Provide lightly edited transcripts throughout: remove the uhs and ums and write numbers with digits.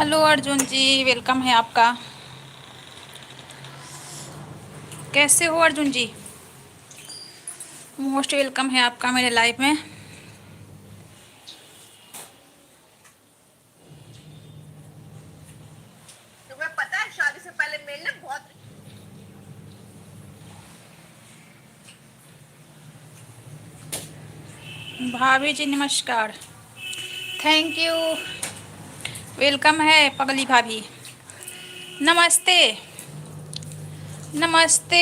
Hello Arjun जी, welcome है आपका। कैसे हो अर्जुन जी? मोस्ट वेलकम है आपका मेरे लाइफ में। तुम्हें पता है शादी से पहले मेरे लिए बहुत। भाभी जी नमस्कार। Thank you. वेलकम है पगली भाभी। नमस्ते। नमस्ते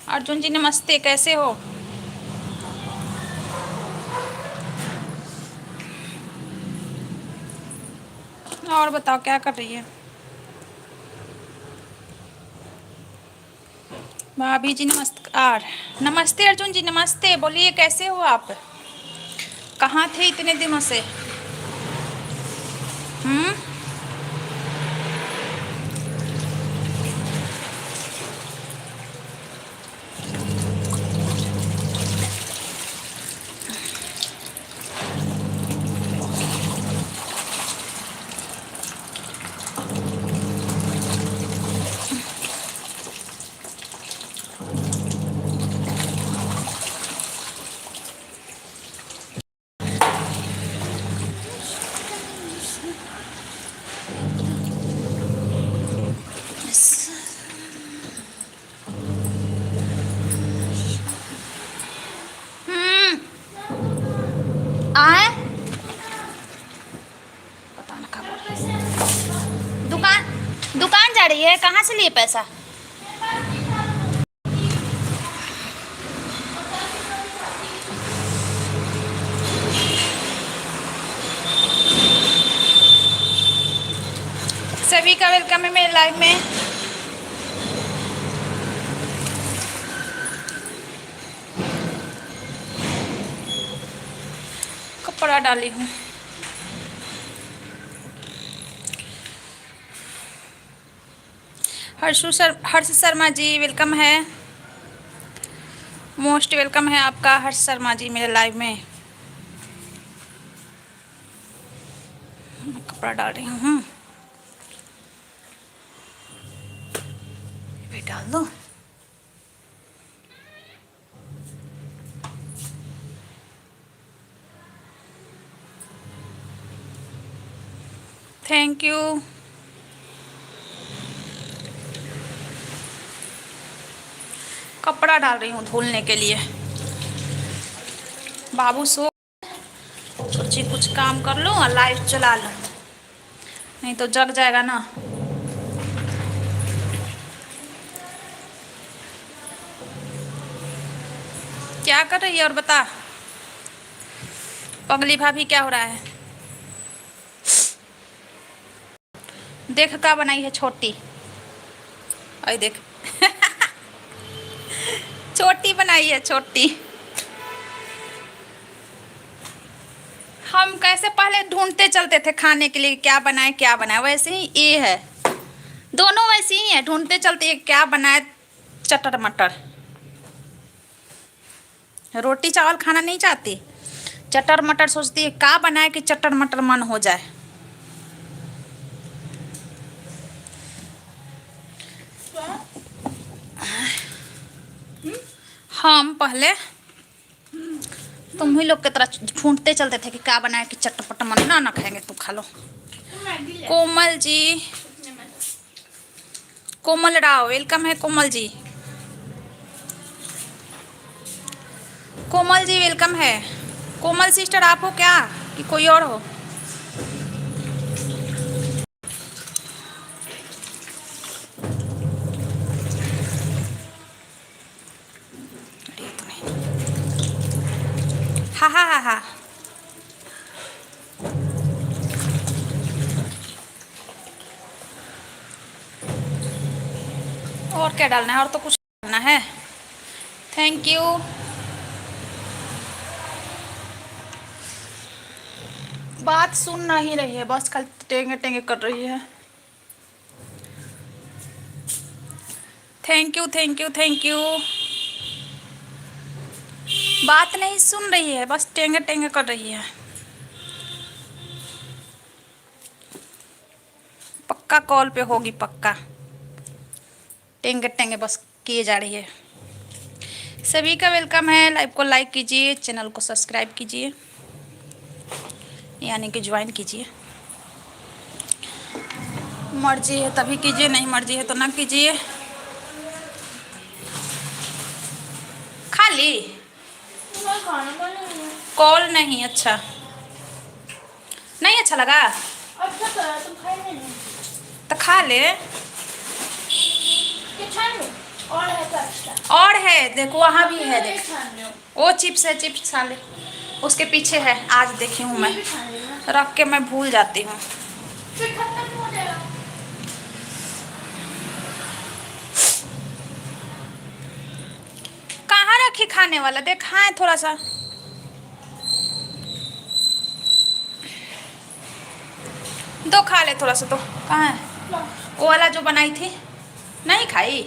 अर्जुन जी, नमस्ते। कैसे हो? और बताओ क्या कर रही है भाभी जी? नमस्कार। नमस्ते अर्जुन जी, नमस्ते। बोलिए कैसे हो आप? कहाँ थे इतने दिनों से? हम्म। हम्म। आए। पता ना कब दुकान दुकान जा रही है। कहाँ से लिए पैसा? सभी का वेलकम है मेरे लाइफ में। कपड़ा डाली हूँ। हर्ष शर्मा जी वेलकम है। मोस्ट वेलकम है आपका हर्ष शर्मा जी मेरे लाइव में। मैं कपड़ा डाल रही हूँ। ये भी डाल दो। Thank you. कपड़ा डाल रही हूँ धुलने के लिए। बाबू सो, सोची कुछ काम कर लूँ और लाइव चला लूँ, नहीं तो जग जाएगा ना। क्या कर रही है और बता पगली भाभी, क्या हो रहा है? देख का बनाई है छोटी। अरे देख छोटी बनाई है छोटी। हम कैसे पहले ढूंढते चलते थे खाने के लिए, क्या बनाए क्या बनाए, वैसे ही ये है। दोनों वैसे ही है, ढूंढते चलते क्या बनाए। चटर मटर। रोटी चावल खाना नहीं चाहती, चटर मटर सोचती है क्या बनाए कि चटर मटर मन हो जाए। हम पहले तुम ही लोग की तरह ढूंढते चलते थे कि क्या बनाए कि चटपट मन ना ना खाएंगे तू खा लो। कोमल जी, कोमल राव वेलकम है। कोमल जी, कोमल जी वेलकम है। कोमल सिस्टर आप हो क्या कि कोई और हो? अरे तो नहीं। हा हा हा हा। और क्या डालना है? और तो कुछ डालना है। Thank you. बात सुन नहीं रही है, बस कल टेंगे टेंगे कर रही है। Thank you thank you thank you. बात नहीं सुन रही है, बस टेंगे टेंगे कर रही है। पक्का कॉल पे होगी, पक्का। टेंगे टेंगे बस किए जा रही है। सभी का वेलकम है। लाइव को लाइक कीजिए, चैनल को सब्सक्राइब कीजिए, यानी कि ज्वाइन कीजिए। मर्जी है तभी कीजिए, नहीं मर्जी है तो ना कीजिए। खाली कॉल नहीं, अच्छा नहीं अच्छा लगा अच्छा तो तुम खाएंगे नहीं? तो खा ले। ये छान लो। और है तो एक्स्ट्रा। और है देखो, वहाँ भी है, ये देख छान लो। वो चिप्स है, चिप्स खा ले। उसके पीछे है, आज देखी हूँ मैं, ये भी छान लेना। रख के मैं भूल जाती हूँ। फिर खत्म हो जाएगा। कहाँ रखी खाने वाला, देख खाए थोड़ा सा। दो खा ले थोड़ा सा तो। कहाँ है वो वाला जो बनाई थी, नहीं खाई?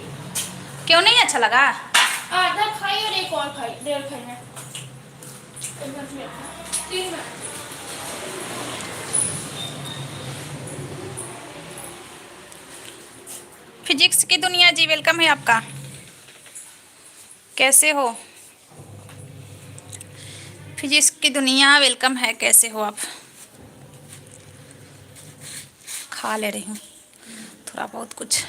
क्यों नहीं अच्छा लगा? आधा खाई और एक और खाई, डेढ़ खाई है। 3 मिनट। फिजिक्स की दुनिया जी, वेलकम है आपका। कैसे हो? फिजिक्स की दुनिया वेलकम है, कैसे हो आप? खा ले रही हूँ थोड़ा बहुत कुछ।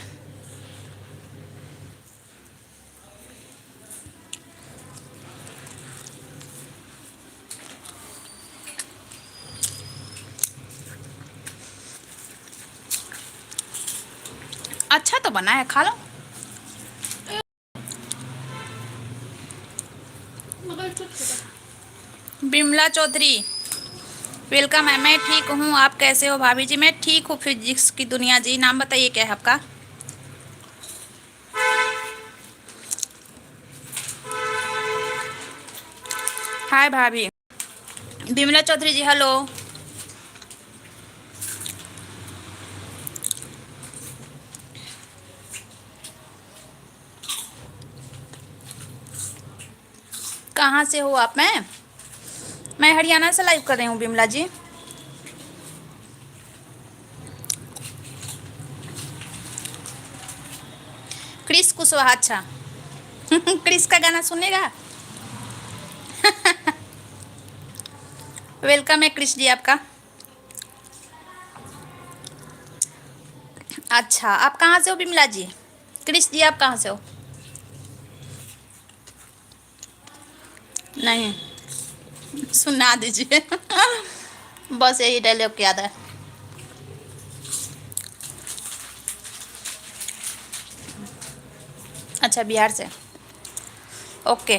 अच्छा तो बना है, खा लो। मगर चुप करो। बिमला चौधरी वेलकम है। मैं ठीक हूँ, आप कैसे हो भाभी जी? मैं ठीक हूँ। फिजिक्स की दुनिया जी, नाम बताइए क्या है आपका? हाय भाभी। बिमला चौधरी जी हेलो। कहाँ से हो आप? मैं हरियाणा से लाइव कर रही हूँ बिमला जी। क्रिस कुशवाहा, अच्छा क्रिस का गाना सुनेगा? वेलकम है क्रिस जी आपका। अच्छा आप कहाँ से हो बिमला जी? क्रिस जी आप कहाँ से हो? नहीं सुना दीजिए बस यही डायलॉग याद है। अच्छा बिहार से, ओके।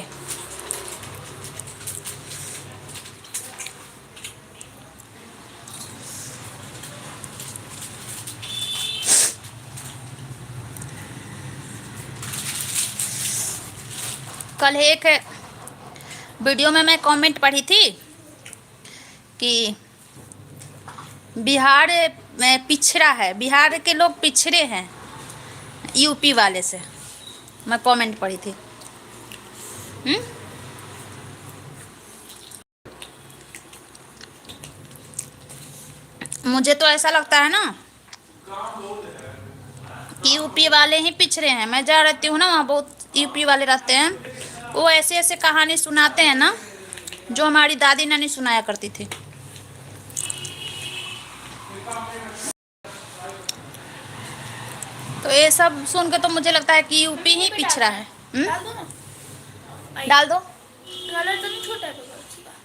कल एक वीडियो में मैं कमेंट पढ़ी थी कि बिहार में पिछड़ा है, बिहार के लोग पिछड़े हैं यूपी वाले से। मैं कमेंट पढ़ी थी। मुझे तो ऐसा लगता है ना कि यूपी वाले ही पिछड़े हैं। मैं जा रहती हूँ ना, वहाँ बहुत यूपी वाले रहते हैं। वो ऐसे ऐसे कहानी सुनाते हैं ना जो हमारी दादी नानी सुनाया करती थी। तो ये सब सुन के तो मुझे लगता है कि यूपी ही पिछड़ा है। डाल दो ना। डाल दो। कलर तो नहीं छोटा है तो अच्छी बात।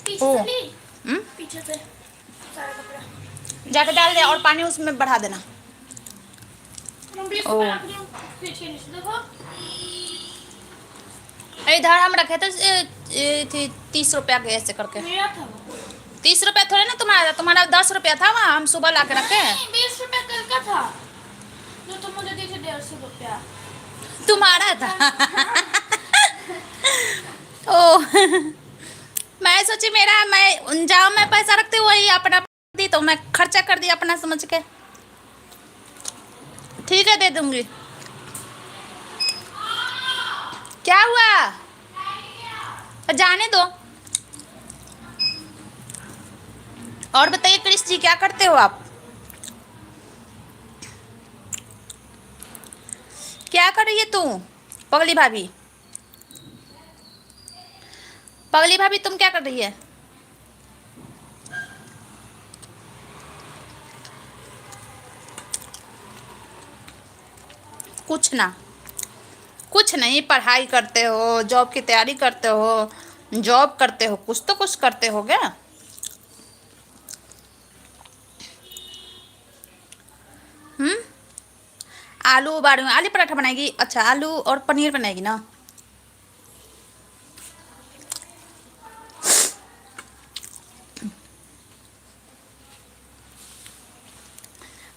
पीछे ओ। से ली। पीछे से सारा कपड़ा जाके डाल दे और पानी उसमें बढ़ा देना। ओ। पीछे नीचे देखो। इधर हम रखे थे 30 रुपया के ऐसे करके। मेरा था वो। 30 रुपया थोड़े ना तुम्हारा, तुम्हारा 10 रुपया था वहाँ, हम सुबह ला के रखे हैं। 20 रुपया कल का था जो तुम मुझे दिए थे, 150 रुपया तुम्हारा था ओ मैं सोची मेरा, मैं जहाँ मैं पैसा रखती हूँ वही अपना दी, तो मैं खर्चा कर दिया अपना समझ के। ठीक है दे दूंगी। क्या हुआ? जाने दो। और बताइए क्रिश जी क्या करते हो आप? क्या कर रही है तू? पगली भाभी, पगली भाभी तुम क्या कर रही है? कुछ ना, कुछ नहीं, पढ़ाई करते हो, जॉब की तैयारी करते हो, जॉब करते हो, कुछ तो कुछ करते हो क्या? हम्म। आलू उबाल रही हूँ। आलू पराठा बनाएगी? अच्छा, आलू और पनीर बनाएगी ना।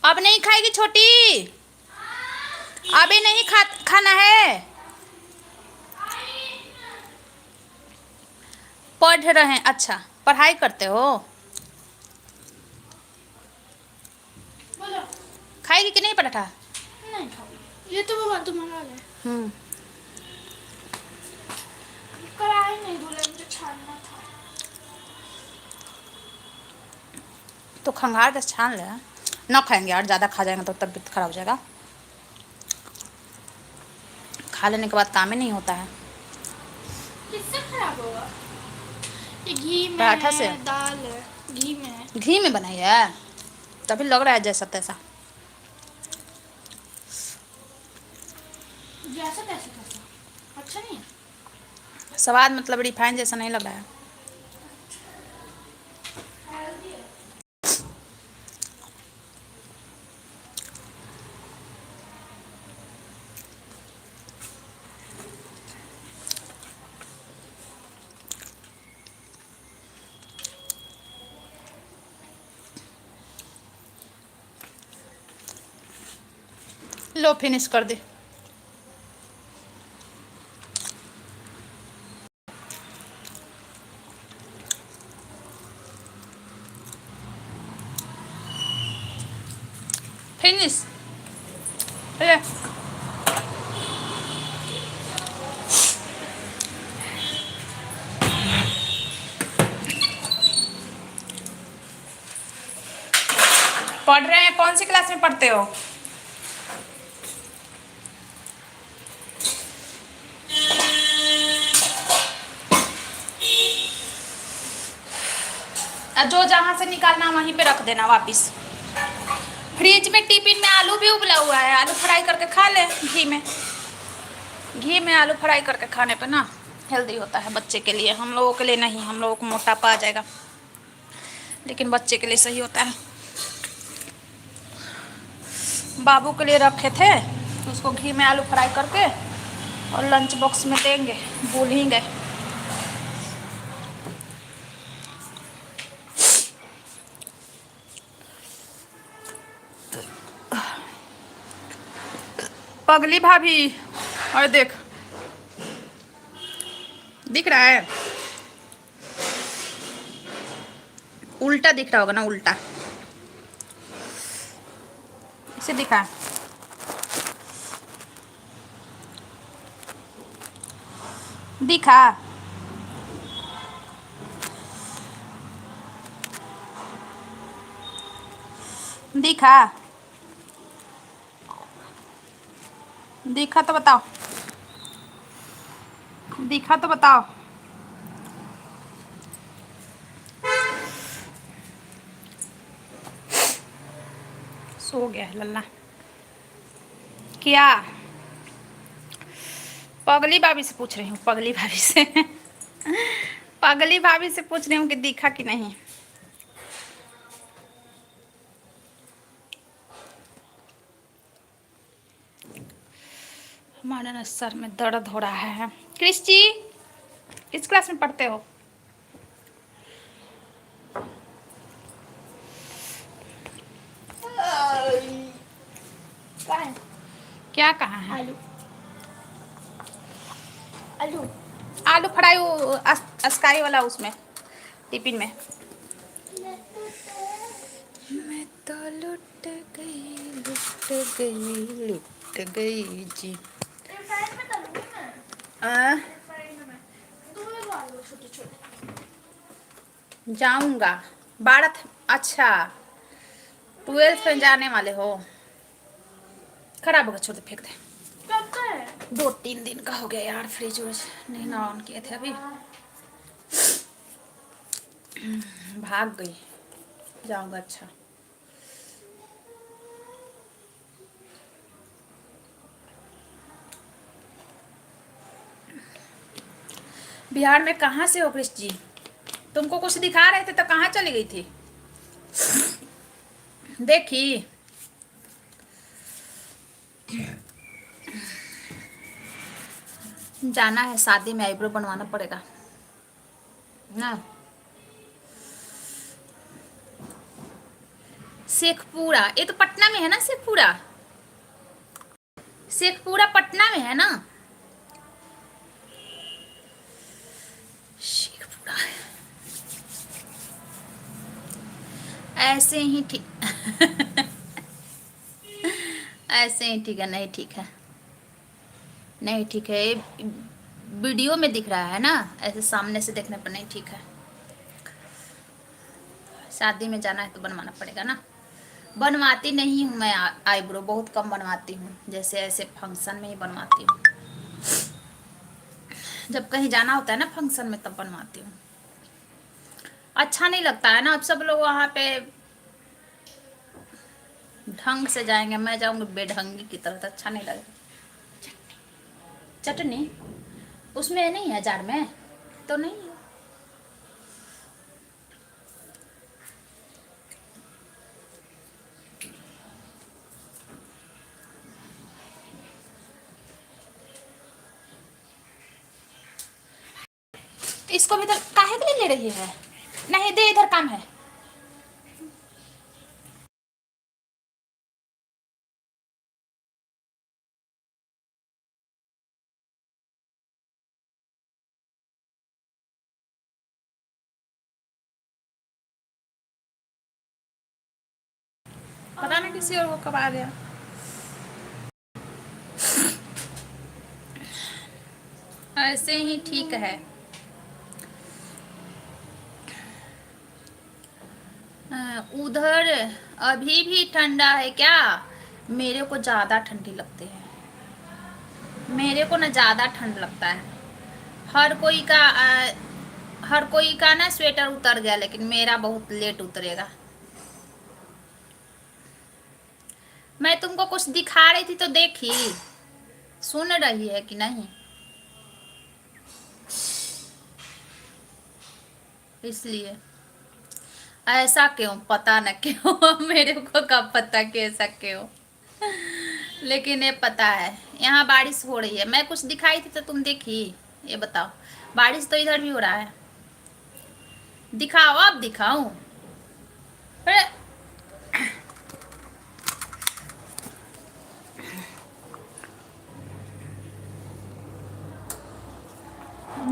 अब नहीं खाएगी छोटी? अभी नहीं खाना है? पढ़ रहे हैं? अच्छा, पढ़ाई करते हो। बोलो। खाएगी कि नहीं पराठा? नहीं खाओ, ये तो मैं तुम्हारा है। हम्म। कढ़ाई नहीं धुला, मुझे छानना था। तो खंगार दस छान ले। ना खाएंगे यार, ज़्यादा खा जाएंगे तो तबीयत खराब हो जाएगा। खा लेने के बाद काम ही नहीं होता है। किससे खराब होगा? ये घी में पराठा से? है, दाल है, घी में है। घी में बनाई है तभी लग रहा है जैसा तैसा। जैसा तैसा कैसा अच्छा नहीं है। स्वाद मतलब रिफाइन जैसा नहीं लग रहा है। हेल्दी है। लो फिनिश कर दे। फिनिश। ले। पढ़ रहे हैं? कौन सी क्लास में पढ़ते हो? जो जहाँ से निकालना वहीं पे रख देना वापिस। फ्रिज में टिफिन में आलू भी उबला हुआ है, आलू फ्राई करके खा ले घी में। घी में आलू फ्राई करके खाने पे ना हेल्दी होता है बच्चे के लिए। हम लोगों के लिए नहीं, हम लोगों को मोटापा आ जाएगा, लेकिन बच्चे के लिए सही होता है। बाबू के लिए रखे थे, उसको घी में आलू फ्राई करके और लंच बॉक्स में देंगे, भूल ही गए। पगली भाभी, और देख, दिख रहा है? उल्टा दिख रहा होगा ना, उल्टा इसे दिखा। दिखा। दिखा। दिखा तो बताओ, दिखा तो बताओ। सो गया है लल्ला। क्या? पगली भाभी से पूछ रही हूँ, पगली भाभी से पगली भाभी से पूछ रही हूँ कि दिखा कि नहीं। हमारा ना सर में दर्द हो रहा है। क्रिस्टी, किस क्लास में पढ़ते हो? कहाँ है? क्या कहाँ है? आलू। आलू। आलू फ्राई स्काई वाला उसमें टिफिन में। मैं तो लुट गई, लुट गई, लुट गई जी। रिफाइंड में डालूंगी मैं। आ, रिफाइंड में तुम लोग आलू छोटे छोटे। जाऊंगा 12। अच्छा, 12th में जाने वाले हो? खराब होगा, छोड़ दे, फेंक दे। कब 2-3 दिन का हो गया यार, फ्रिज व्रिज नहीं ना ऑन किए थे अभी। भाग गई, जाऊंगा। अच्छा बिहार में कहाँ से हो कृष्ण जी? तुमको कुछ दिखा रहे थे तो कहाँ चली गई थी? देखी जाना है शादी में, आईब्रो बनवाना पड़ेगा ना। शेखपुरा, ये तो पटना में है ना? शेखपुरा, शेखपुरा पटना में है ना? शेखपुरा ऐसे ही ठीक। ऐसे ही ठीक है, नहीं ठीक है, नहीं ठीक है। ये वीडियो में दिख रहा है ना, ऐसे सामने से देखने पर नहीं ठीक है। शादी में जाना है तो बनवाना पड़ेगा ना। बनवाती नहीं हूँ मैं आईब्रो, बहुत कम बनवाती हूँ, जैसे ऐसे फंक्शन में ही बनवाती हूँ। जब कहीं जाना होता है ना फंक्शन में तब बनवाती हूँ। अच्छा नहीं लगता है ना, अब सब लोग वहाँ पे ढंग से जाएंगे, मैं जाऊंगी बेढंगी की तरह, तो अच्छा नहीं लगेगा। चटनी उसमें नहीं है, जार में तो नहीं है। इसको भी तो काहे के लिए ले रही है? नहीं दे, इधर काम है। पता नहीं किसी और को कब आ गया। ऐसे ही ठीक है। उधर अभी भी ठंडा है क्या? मेरे को ज़्यादा ठंडी लगती है, मेरे को ना ज़्यादा ठंड लगता है। हर कोई का ना स्वेटर उतर गया, लेकिन मेरा बहुत लेट उतरेगा। मैं तुमको कुछ दिखा रही थी तो देखी, सुन रही है कि नहीं? इसलिए ऐसा क्यों, पता न क्यों। मेरे को कब पता कि ऐसा क्यों, लेकिन ये पता है यहाँ बारिश हो रही है। मैं कुछ दिखाई थी तो तुम देखी? ये बताओ, बारिश तो इधर भी हो रहा है। दिखाओ, अब दिखाऊं? अरे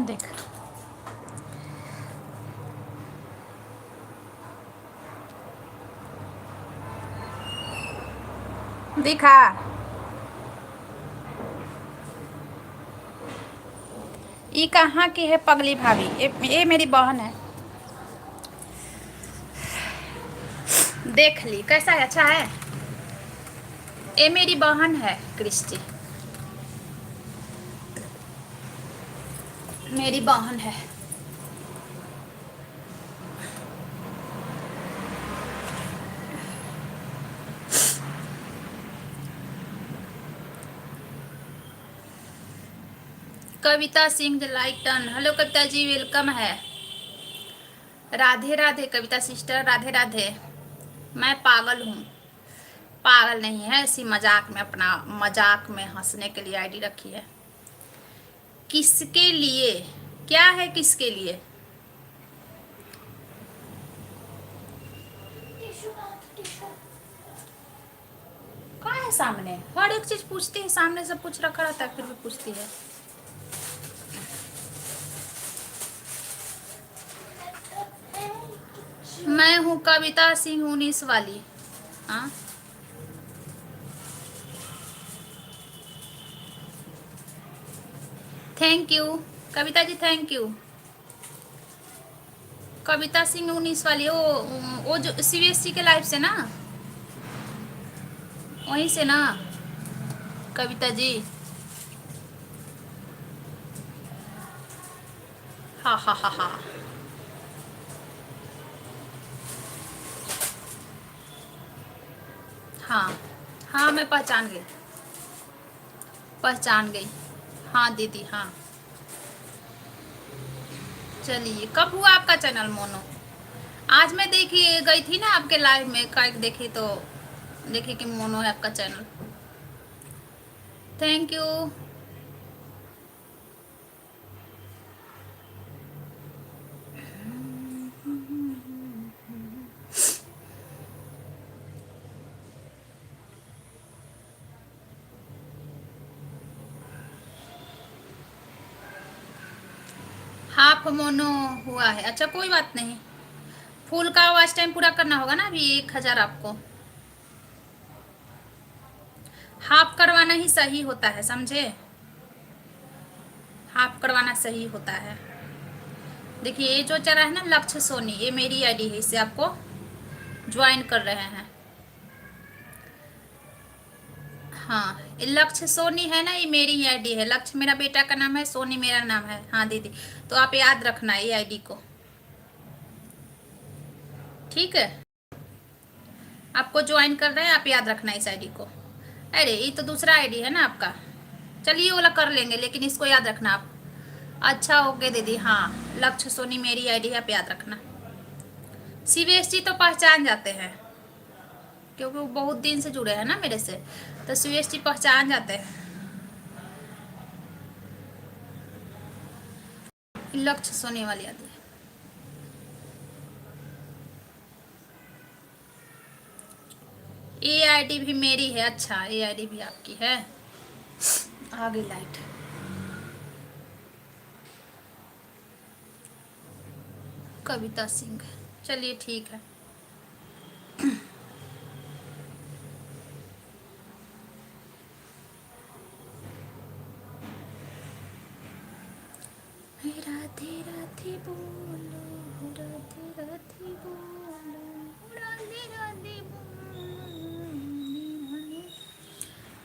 देख, दिखा। ये कहाँ की है पगली भाभी? ये मेरी बहन है। देख ली कैसा है, अच्छा है। ये मेरी बहन है क्रिस्टी, मेरी बहन है। Kavita Singh like ton, hello Kavita ji, welcome है। राधे राधे कविता सिस्टर, राधे राधे। मैं पागल हूँ, पागल नहीं है, ऐसी मजाक में, अपना मजाक में हंसने के लिए आईडी रखी है। किसके लिए? क्या है किसके लिए? कहाँ है सामने? हर एक चीज पूछती है, सामने सब कुछ रखा रहता है फिर भी पूछती है। मैं हूँ कविता सिंह 19 वाली। हाँ thank you Kavita ji, thank you. Kavita Singh 19 वाली, वो जो CBSE के लाइफ से ना, वहीं से ना कविता जी। हाँ हाँ हाँ हाँ। हाँ हाँ, मैं पहचान गई, पहचान गई। हाँ दीदी हाँ। चलिए, कब हुआ आपका चैनल मोनो? आज मैं देखी गई थी ना आपके लाइव में, कल देखी तो देखी कि मोनो है आपका channel. Thank you. Half mono हुआ है, अच्छा कोई बात नहीं। फुल का वॉच टाइम पूरा करना होगा ना, अभी 1000 आपको। हाफ करवाना ही सही होता है, समझे? हाफ करवाना सही होता है। देखिए ये जो चल रहा है ना लक्ष्य सोनी, ये मेरी आईडी है, इससे आपको ज्वाइन कर रहे हैं। हाँ, ये लक्ष्य सोनी है ना, ये मेरी ही आईडी है। लक्ष्य मेरा बेटा का नाम है, सोनी मेरा नाम है। हाँ दीदी, तो आप याद रखना ये आईडी को, ठीक है? आपको ज्वाइन कर रहे हैं, आप याद रखना इस आईडी को। अरे ये तो दूसरा आईडी है ना आपका, चलिए वो वाला कर लेंगे, लेकिन इसको याद रखना आप। अच्छा ओके दीदी, हाँ लक्ष्य सोनी मेरी आईडी है, आप याद रखना। सीवीएसटी तो पहचान जाते हैं, क्योंकि वो बहुत दिन से जुड़े हैं ना मेरे से, तो सीवीएसटी पहचान जाते हैं। लक्ष्य सोनी वाली आईडी, ये आईडी भी मेरी है। अच्छा ये आईडी भी आपकी है। आ गई लाइट। कविता सिंह, चलिए ठीक है। राधे राधे बोलो, राधे राधे बोलो, राधे राधे बोलो।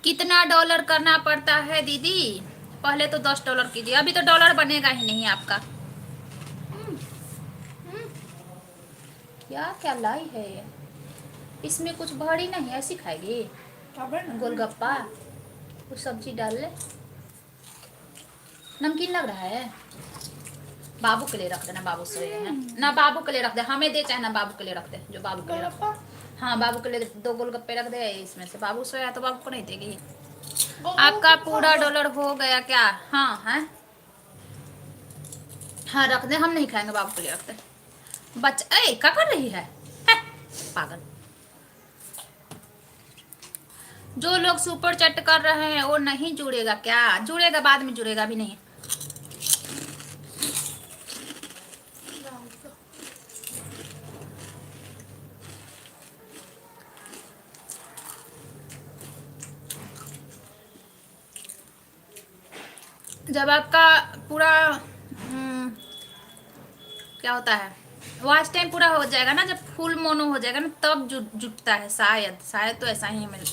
कितना डॉलर करना पड़ता है दीदी? पहले तो $10 कीजिए, अभी तो डॉलर बनेगा ही नहीं आपका। क्या क्या लाई है ये? इसमें कुछ भरी नहीं, ऐसी खाएगी? गोलगप्पा, कुछ सब्जी डाल ले। नमकीन लग रहा है। बाबू के लिए रख देना, बाबू सोए हैं ना, बाबू के लिए रख दे, हमें दे चाहे ना बाबू के लिए रख दे, जो बाबू के लिए रख दे। हाँ बाबू के लिए 2 गोलगप्पे रख दे, इसमें से बाबू सोया तो बाबू को नहीं देगी। आपका पूरा डॉलर हो गया क्या? हाँ है, हाँ रख दे, हम नहीं खाएंगे, बाबू के लिए रख दे। बच्चा ए क्या कर रही है, पागल। जो लोग सुपर चैट कर रहे हैं वो नहीं जुड़ेगा क्या? जुड़ेगा, बाद में जुड़ेगा, भी नहीं। जब आपका पूरा क्या होता है, वॉच टाइम पूरा हो जाएगा ना, जब फुल मोनो हो जाएगा ना, तब जुटता है, शायद शायद तो ऐसा ही है,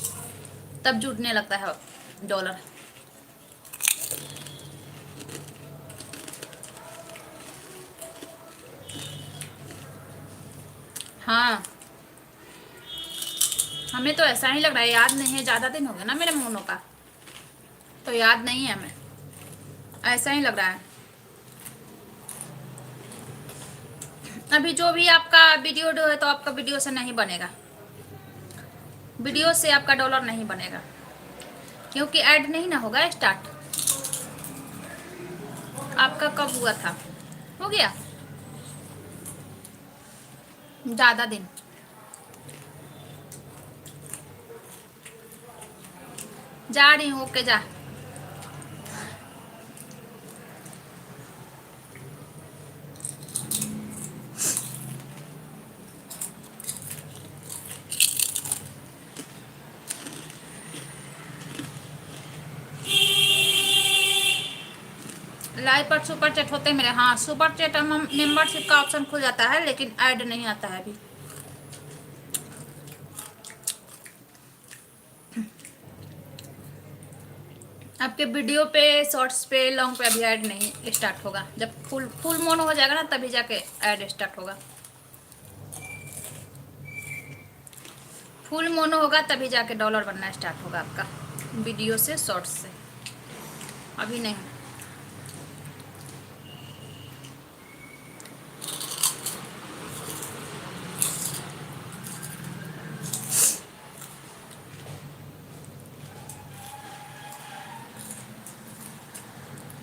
तब जुटने लगता है डॉलर। हाँ हमें तो ऐसा ही लग रहा है, याद नहीं है, ज़्यादा दिन हो गया ना मेरे मोनो का, तो याद नहीं है हमें, ऐसा ही लग रहा है। अभी जो भी आपका वीडियो है तो आपका वीडियो से नहीं बनेगा, वीडियो से आपका डॉलर नहीं बनेगा, क्योंकि ऐड नहीं ना होगा स्टार्ट। आपका कब हुआ था? हो गया ज़्यादा दिन। जा रही हूँ, ओके जा। लाइव पर सुपर चैट होते हैं मेरे, हाँ सुपर चैट मेंबरशिप का ऑप्शन खुल जाता है, लेकिन ऐड नहीं आता है अभी। आपके वीडियो पे, शॉर्ट्स पे, लॉन्ग पे अभी ऐड नहीं स्टार्ट होगा। जब फुल फुल मोनो हो जाएगा ना तभी जाके ऐड स्टार्ट होगा। फुल मोनो होगा तभी जाके डॉलर बनना स्टार्ट होगा आपका, वीडियो से, शॉर्ट्स से, अभी नहीं।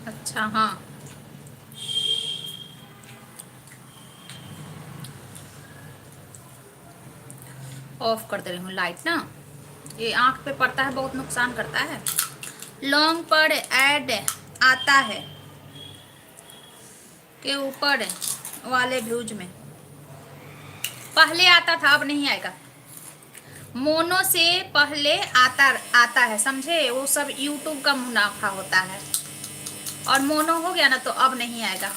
अच्छा हाँ, ऑफ कर दे रही हूँ लाइट ना, ये आंख पे पड़ता है, बहुत नुकसान करता है। लॉन्ग पर ऐड आता है के ऊपर वाले व्यूज में, पहले आता था अब नहीं आएगा। मोनो से पहले आता आता है, समझे? वो सब यूट्यूब का मुनाफा होता है, और मोनो हो गया ना तो अब नहीं आएगा।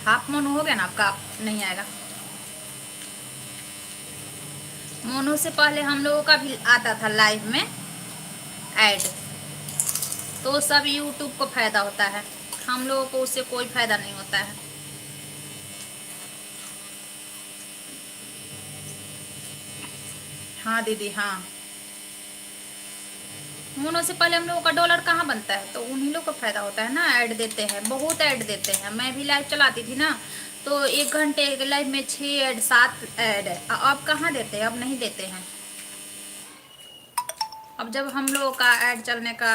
हाफ मोनो हो गया ना आपका, अब नहीं आएगा। मोनो से पहले हम लोगों का भी आता था लाइव में ऐड, तो सब यूट्यूब को फायदा होता है, हम लोगों को उससे कोई फायदा नहीं होता है। हाँ दीदी हाँ, मोनो से पहले हम लोगों का डॉलर कहाँ बनता है, तो उन्हीं लोग को फायदा होता है ना। ऐड देते हैं, बहुत ऐड देते हैं। मैं भी लाइव चलाती थी ना, तो 1 घंटे के लाइव में 6 ऐड 7 ऐड, अब कहाँ देते हैं, अब नहीं देते हैं। अब जब हम लोगों का ऐड चलने का,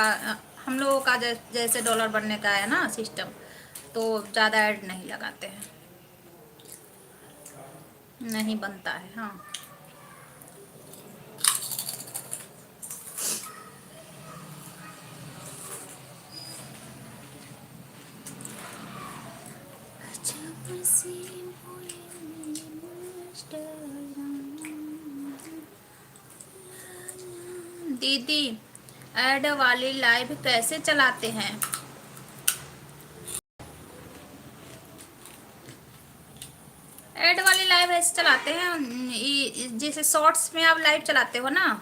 हम लोगों का जैसे डॉलर बनने का है ना सिस्टम, तो ज़्यादा ऐड नहीं लगाते हैं, नहीं बनता है। हाँ दीदी, ऐड वाली लाइव कैसे चलाते हैं? ऐड वाली लाइव ऐसे चलाते हैं, जैसे शॉर्ट्स में आप लाइव चलाते हो ना,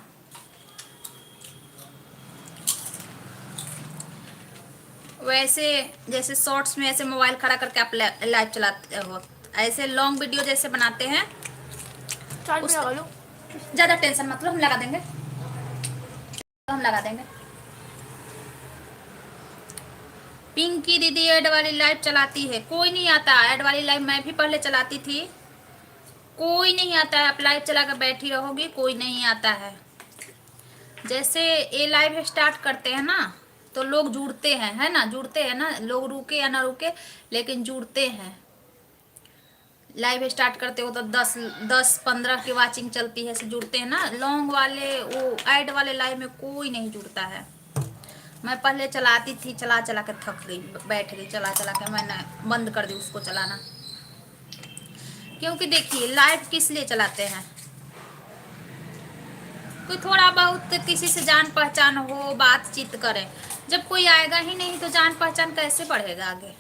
वैसे जैसे शॉर्ट्स में ऐसे मोबाइल खड़ा करके आप लाइव चलाते हो, ऐसे लॉन्ग वीडियो जैसे बनाते हैं। चार्ज उस लगा लो। ज़्यादा टेंशन मतलब हम लगा देंगे, हम लगा देंगे। पिंकी दीदी ऐड वाली लाइव चलाती है, कोई नहीं आता ऐड वाली लाइव, मैं भी पहले चलाती थी, कोई नहीं आता है। आप लाइव चला कर बैठी रहोगी, कोई नहीं आता है। जैसे ये लाइव स्टार्ट करते हैं ना, तो लोग जुड़ते हैं, है ना, जुड़ते हैं ना लोग, रुके या ना रुके लेकिन जुड़ते हैं। लाइव स्टार्ट करते हो तो 10-15 की वाचिंग चलती है, से जुड़ते हैं ना। लॉन्ग वाले वो ऐड वाले लाइव में कोई नहीं जुड़ता है। मैं पहले चलाती थी, चला चला के थक गई, बैठ गई, चला चला के मैंने बंद कर दी उसको चलाना। क्योंकि देखिए लाइव किस लिए चलाते हैं, कोई थोड़ा बहुत किसी से जान पहचान हो, बातचीत करें। जब कोई आएगा ही नहीं तो जान पहचान कैसे बढ़ेगा आगे।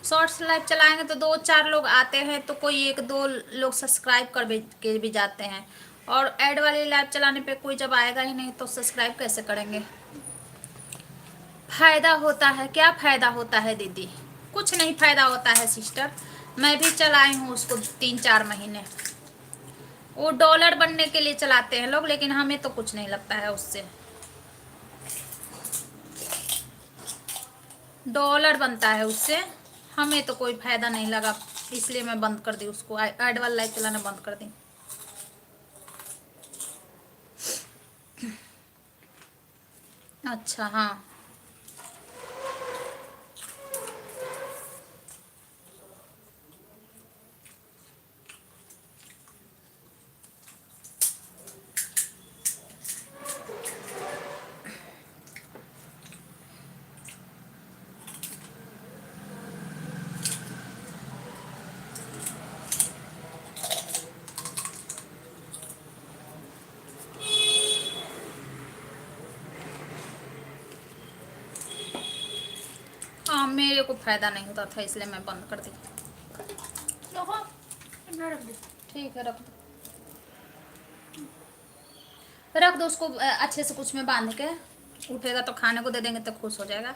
शॉर्ट्स लाइव चलाएंगे तो 2-4 लोग आते हैं, तो कोई 1-2 लोग सब्सक्राइब कर के भी जाते हैं, और ऐड वाली लाइव चलाने पे कोई जब आएगा ही नहीं तो सब्सक्राइब कैसे करेंगे। फायदा होता है, क्या फायदा होता है दीदी? कुछ नहीं फायदा होता है सिस्टर, मैं भी चलाई हूँ उसको 3-4 महीने। वो डॉलर बनने के लिए चलाते हैं लोग, लेकिन हमें तो कुछ नहीं लगता है उससे, डॉलर बनता है उससे, हमें तो कोई फायदा नहीं लगा, इसलिए मैं बंद कर दी उसको, ऐड वाला लाइव चलाना बंद कर दी। अच्छा हाँ, हाँ मेरे को फायदा नहीं होता था इसलिए मैं बंद कर दी। देखो, इतना रख दे। ठीक है रख दो, रख दो उसको अच्छे से कुछ में बांध के। उठेगा तो खाने को दे देंगे तो खुश हो जाएगा।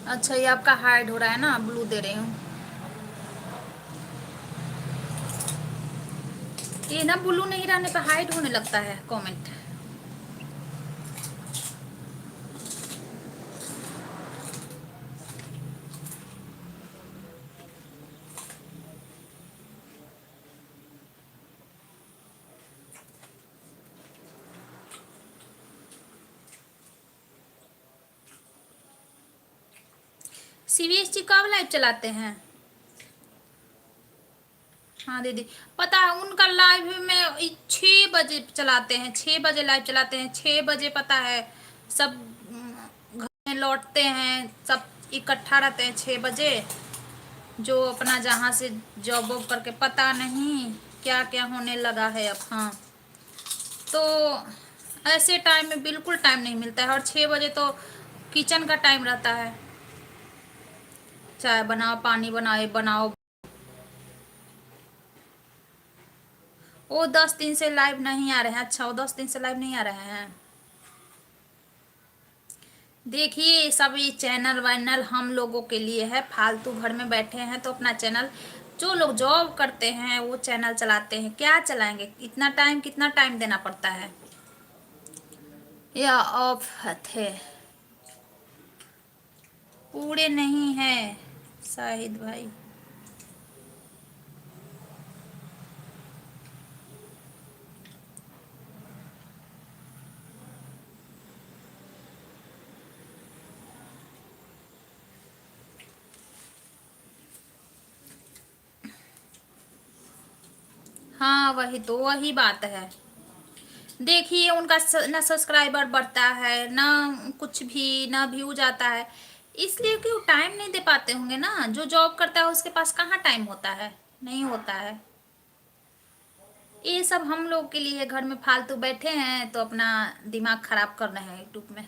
अच्छा ये आपका हाइड हो रहा है ना, ब्लू दे रही हूँ। ये ना ब्लू नहीं रहने पे हाइड होने लगता है कमेंट। सीवीएसटी कब लाइव चलाते हैं? हाँ दीदी पता है, उनका लाइव में 6 बजे चलाते हैं, 6 बजे लाइव चलाते हैं, 6 बजे पता है सब घर में लौटते हैं, सब इकट्ठा रहते हैं 6 बजे, जो अपना जहाँ से जॉब वॉब करके, पता नहीं क्या क्या होने लगा है अब। हाँ तो ऐसे टाइम में बिल्कुल टाइम नहीं मिलता है, और 6 बजे तो किचन का टाइम रहता है, चाय बनाओ, पानी बनाओ। वो 10 दिन से लाइव नहीं आ रहे हैं। अच्छा वो 10 दिन से लाइव नहीं आ रहे हैं। देखिए सभी चैनल वैनल हम लोगों के लिए है, फालतू घर में बैठे हैं तो अपना चैनल, जो लोग जॉब करते हैं वो चैनल चलाते हैं, क्या चलाएंगे, इतना टाइम, कितना टाइम देना पड़ता है। या ऑफ थे, पूरे नहीं है शाहिद भाई। हाँ वही तो, वही बात है। देखिए उनका ना सब्सक्राइबर बढ़ता है ना, कुछ भी ना व्यू जाता है, इसलिए कि वो टाइम नहीं दे पाते होंगे ना। जो जॉब करता है उसके पास कहाँ टाइम होता है, नहीं होता है। ये सब हम लोग के लिए घर में फालतू बैठे हैं तो अपना दिमाग खराब कर रहे हैं यूट्यूब में।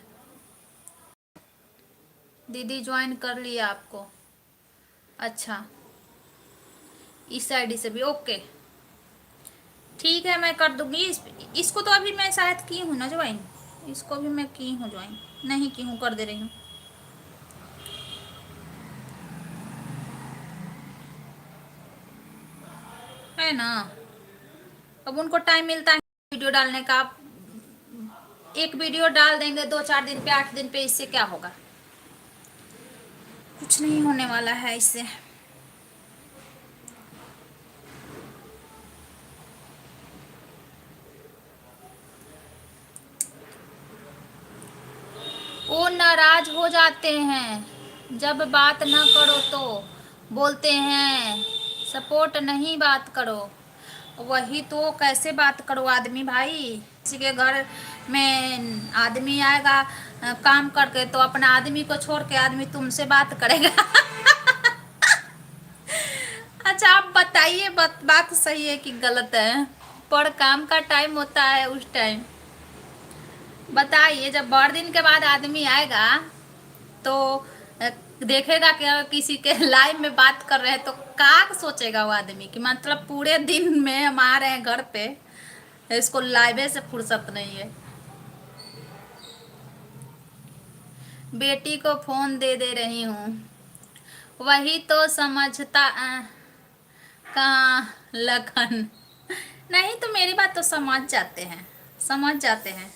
दीदी ज्वाइन कर लिया आपको? अच्छा इस आईडी से भी, ओके ठीक है मैं कर दूंगी। इसको तो अभी मैं शायद की हूँ ना ज्वाइन, इसको भी मैं की हूँ ज्वाइन, नहीं की हूँ, कर दे रही हूँ। है ना, अब उनको टाइम मिलता है वीडियो डालने का। एक वीडियो डाल देंगे 2-4 दिन पे, 8 दिन पे, इससे क्या होगा, कुछ नहीं होने वाला है इससे। वो नाराज हो जाते हैं जब बात ना करो तो, बोलते हैं सपोर्ट नहीं बात करो। वही तो, कैसे बात करो आदमी भाई, किसी के घर में आदमी आएगा काम करके तो अपना आदमी को छोड़ के आदमी तुमसे बात करेगा। अच्छा आप बताइए, बात सही है कि गलत है? पर काम का टाइम होता है उस टाइम, बताइए जब बड़ दिन के बाद आदमी आएगा तो देखेगा कि किसी के लाइव में बात कर रहे हैं तो क्या सोचेगा वो आदमी कि मतलब पूरे दिन में हम आ रहे हैं घर पे, इसको लाइव से फुर्सत नहीं है। बेटी को फोन दे रही हूँ, वही तो समझता कहाँ लखन। नहीं तो मेरी बात तो समझ जाते हैं, समझ जाते हैं।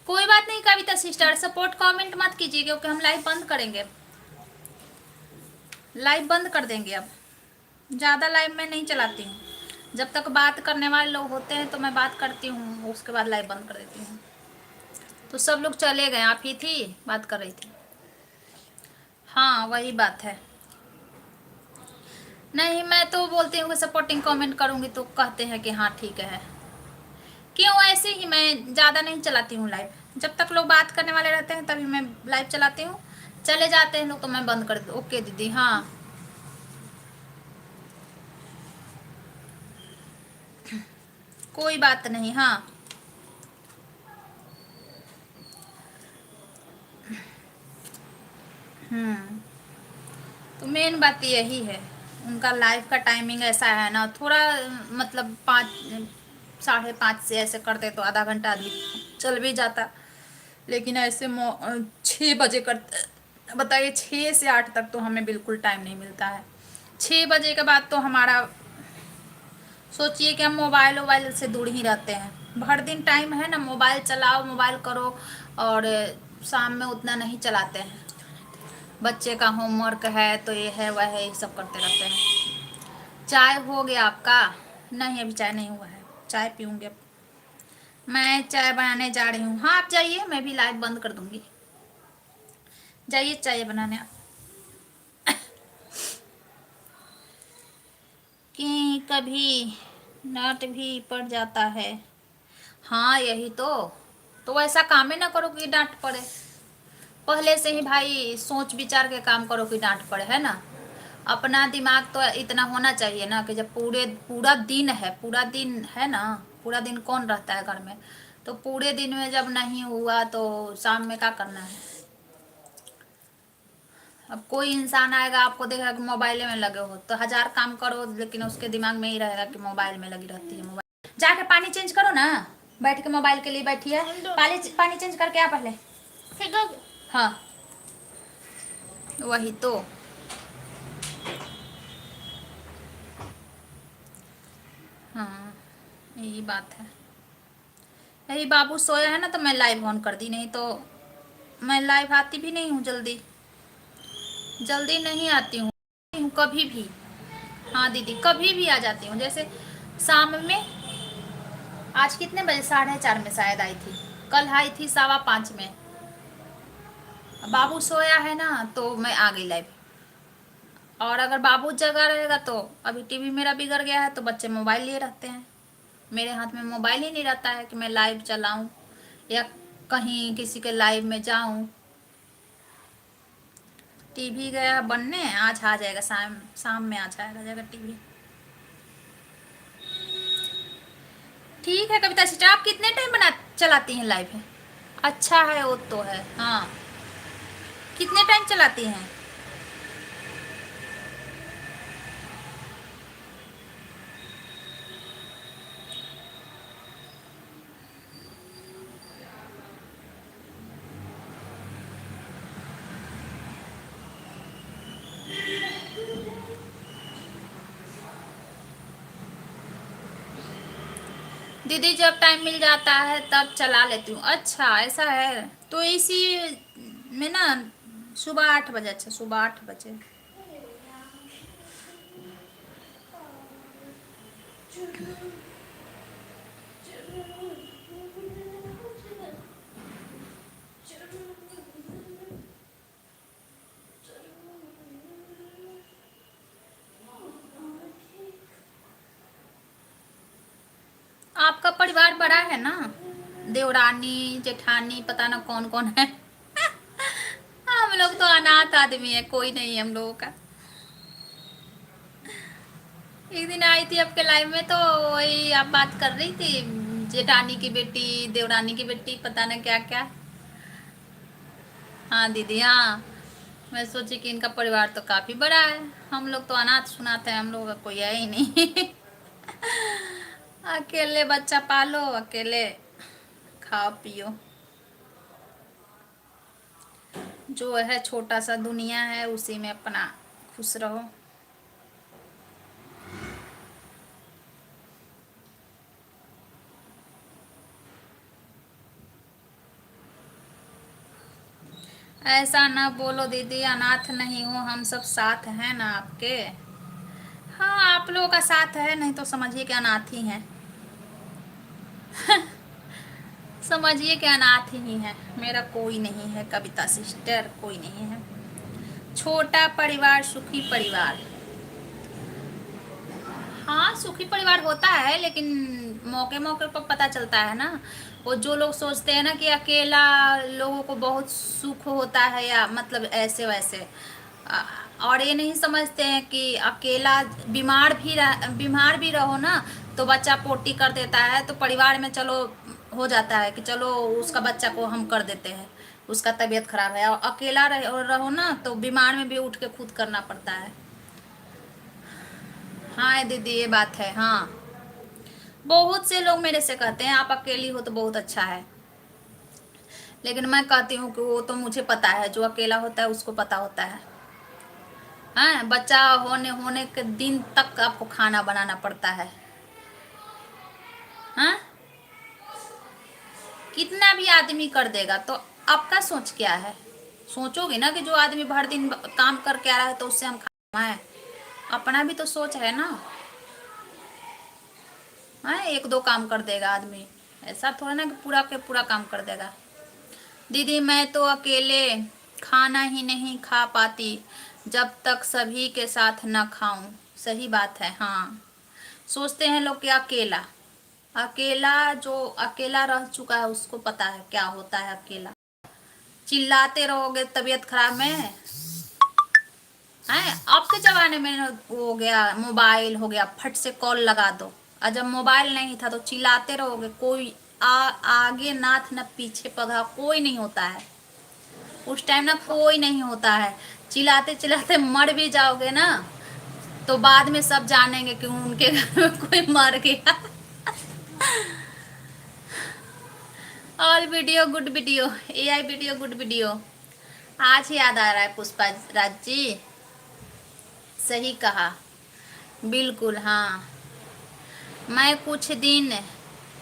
कोई बात नहीं कविता सिस्टर, सपोर्ट कमेंट मत कीजिए क्योंकि हम लाइव बंद करेंगे, लाइव बंद कर देंगे अब। ज़्यादा लाइव मैं नहीं चलाती हूँ, जब तक बात करने वाले लोग होते हैं तो मैं बात करती हूँ, उसके बाद लाइव बंद कर देती हूँ। तो सब लोग चले गए, आप ही थी बात कर रही थी। हाँ वही बात है। नहीं मैं तो बोलती हूँ कि सपोर्टिंग कमेंट करूँगी तो कहते हैं कि हाँ ठीक है। क्यों, ऐसे ही मैं ज़्यादा नहीं चलाती हूँ लाइव, जब तक लोग बात करने वाले रहते हैं तभी मैं लाइव चलाती हूँ, चले जाते हैं लोग तो मैं बंद कर देती हूँ। ओके दीदी हाँ कोई बात नहीं। हाँ हम्म। तो मेन बात यही है, उनका लाइफ का टाइमिंग ऐसा है ना, थोड़ा मतलब 5, 5:30 से ऐसे करते तो आधा घंटा आदमी चल भी जाता, लेकिन ऐसे 6 बजे करते। बताइए, 6 से 8 तक तो हमें बिल्कुल टाइम नहीं मिलता है। 6 बजे के बाद तो हमारा, सोचिए कि हम मोबाइल वोबाइल से दूर ही रहते हैं। भर दिन टाइम है ना, मोबाइल चलाओ, मोबाइल करो, और शाम में उतना नहीं चलाते हैं। बच्चे का होमवर्क है तो ये है वह है, ये सब करते रहते हैं। चाय हो गया आपका? नहीं, अभी चाय नहीं हुआ है, चाय पीऊँगी अब। मैं चाय बनाने जा रही हूँ। हाँ, आप जाइए, मैं भी लाइट बंद कर दूँगी। जाइए चाय बनाने आप। कि कभी नट भी पड़ जाता है। हाँ, यही तो ऐसा काम ही ना करो कि डांट पड़े। पहले से ही भाई सोच विचार के काम करो कि डांट पड़े, है ना। अपना दिमाग तो इतना होना चाहिए ना कि जब पूरा दिन है ना, पूरा दिन कौन रहता है घर में, तो पूरे दिन में जब नहीं हुआ तो शाम में क्या करना है। अब कोई इंसान आएगा, आपको देखेगा कि मोबाइल में लगे हो, तो 1000 काम करो लेकिन उसके दिमाग में ही रहेगा कि मोबाइल में लगी रहती है। मोबाइल जाके पानी चेंज करो ना, बैठ के मोबाइल के लिए बैठी है। पानी चेंज करके आ पहले। फिर दो। हाँ, वही तो। हाँ, यही बात है। यही बाबू सोया है ना, तो मैं लाइव ऑन कर दी, नहीं तो मैं लाइव आती भी नहीं हूँ जल्दी। जल्दी नहीं आती हूँ कभी भी। हाँ दीदी, कभी भी आ जाती हूँ, जैसे शाम में। आज कितने बजे? 4:30 में शायद आई थी। कल आई थी 5:15 में। बाबू सोया है ना तो मैं आ गई लाइव। और अगर बाबू जगा रहेगा तो, अभी टीवी मेरा बिगड़ गया है तो बच्चे मोबाइल लिए रहते हैं। मेरे हाथ में मोबाइल ही नहीं रहता है कि मैं लाइव चलाऊं या कहीं किसी के लाइव में जाऊं। टीवी गया बनने, आज आ जाएगा, शाम शाम में आ जाएगा टीवी। ठीक है कविता सिस्टर, आप कितने टाइम बना चलाती हैं लाइव है? अच्छा है, वो तो है। हाँ, कितने टाइम चलाती हैं? दीदी जब टाइम मिल जाता है तब चला लेती हूँ। अच्छा, ऐसा है। तो इसी में ना, सुबह 8 बजे। अच्छा, सुबह 8 बजे। आपका परिवार बड़ा है ना, देवरानी जेठानी पता ना कौन कौन है। हम लोग तो अनाथ आदमी है, कोई नहीं है हम लोगों का। एक दिन आई थी आपके लाइव में तो वही आप बात कर रही थी, जेठानी की बेटी, देवरानी की बेटी, पता ना क्या क्या। हाँ दीदी, हाँ। मैं सोची कि इनका परिवार तो काफी बड़ा है। हम लोग तो अनाथ सुनाते हैं, हम लोगों का कोई है ही नहीं। अकेले बच्चा पालो, अकेले खाओ पियो। जो है छोटा सा दुनिया है, उसी में अपना खुश रहो। ऐसा ना बोलो दीदी, अनाथ नहीं हो, हम सब साथ हैं ना आपके। हाँ, आप लोगों का साथ है, नहीं तो समझिए कि अनाथ ही हैं। समझिए कि अनाथ ही है। मेरा कोई नहीं है कविता सिस्टर, कोई नहीं है। छोटा परिवार सुखी परिवार। हाँ, सुखी परिवार होता है, लेकिन मौके मौके पर पता चलता है ना। वो जो लोग सोचते हैं ना कि अकेला लोगों को बहुत सुख होता है, या मतलब ऐसे वैसे, आ, और ये नहीं समझते हैं कि अकेला बीमार भी रहो ना, तो बच्चा पोटी कर देता है, तो परिवार में चलो हो जाता है कि चलो उसका बच्चा को हम कर देते हैं। उसका तबीयत खराब है। और अकेला रहो ना तो बीमार में भी उठ के खुद करना पड़ता है। हाँ दीदी ये बात है। हाँ बहुत से लोग मेरे से कहते हैं आप अकेली हो तो बहुत अच्छा है, लेकिन मैं कहती हूँ कि वो तो मुझे पता है, जो अकेला होता है उसको पता होता है। हाँ बच्चा होने होने के दिन तक आपको खाना बनाना पड़ता है। हाँ कितना भी आदमी कर देगा तो आपका सोच क्या है? सोचोगे ना कि जो आदमी भर दिन काम करके आ रहा है तो उससे हम खाए, अपना भी तो सोच है ना। हाँ एक दो काम कर देगा आदमी, ऐसा थोड़ा ना कि पूरा के पूरा काम कर देगा। दीदी मैं तो अकेले खाना ही नहीं खा पाती जब तक सभी के साथ न खाऊं। सही बात है। हाँ सोचते हैं लोग कि अकेला, अकेला जो अकेला रह चुका है उसको पता है क्या होता है अकेला। चिल्लाते रहोगे तबीयत खराब में है। अब के जमाने में हो गया, मोबाइल हो गया, फट से कॉल लगा दो। और जब मोबाइल नहीं था तो चिल्लाते रहोगे, कोई आगे नाथ न पीछे पगा, कोई नहीं होता है उस टाइम ना, कोई नहीं होता है। चिल्लाते चिल्लाते मर भी जाओगे ना तो बाद में सब जानेंगे कि उनके घर में कोई मर गया। All video good video, AI video good video. आज याद आ रहा है पुष्पा राज जी, सही कहा बिल्कुल। हाँ मैं कुछ दिन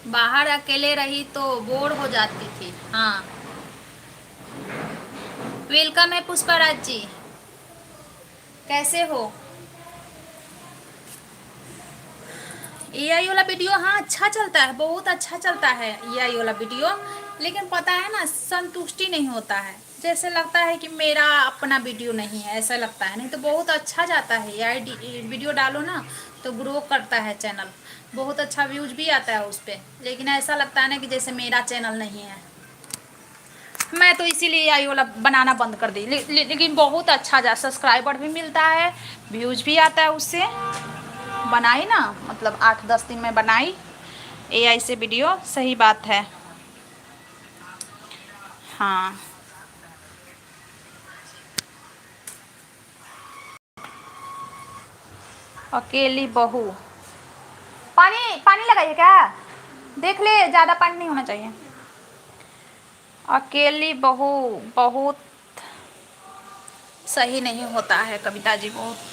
बाहर अकेले रही तो बोर हो जाती थी। हाँ वेलकम है पुष्पा राज जी, कैसे हो? एआई वाला वीडियो हाँ अच्छा चलता है, बहुत अच्छा चलता है एआई वाला वीडियो, लेकिन पता है ना संतुष्टि नहीं होता है। जैसे लगता है कि मेरा अपना वीडियो नहीं है, ऐसा लगता है। नहीं तो बहुत अच्छा जाता है एआई वीडियो डालो ना तो ग्रो करता है चैनल, बहुत अच्छा व्यूज भी आता है उस पर। लेकिन ऐसा लगता है ना कि जैसे मेरा चैनल नहीं है। मैं तो इसीलिए एआई वाला बनाना बंद कर दी, लेकिन बहुत अच्छा जा, सब्सक्राइबर भी मिलता है, व्यूज भी आता है उससे। बनाई ना, मतलब 8-10 दिन में बनाई एआई से वीडियो, सही बात है। हाँ अकेली बहू, पानी पानी लगाइए क्या, देख ले ज़्यादा पानी नहीं होना चाहिए। अकेली बहू बहुत सही नहीं होता है कविता जी, बहुत।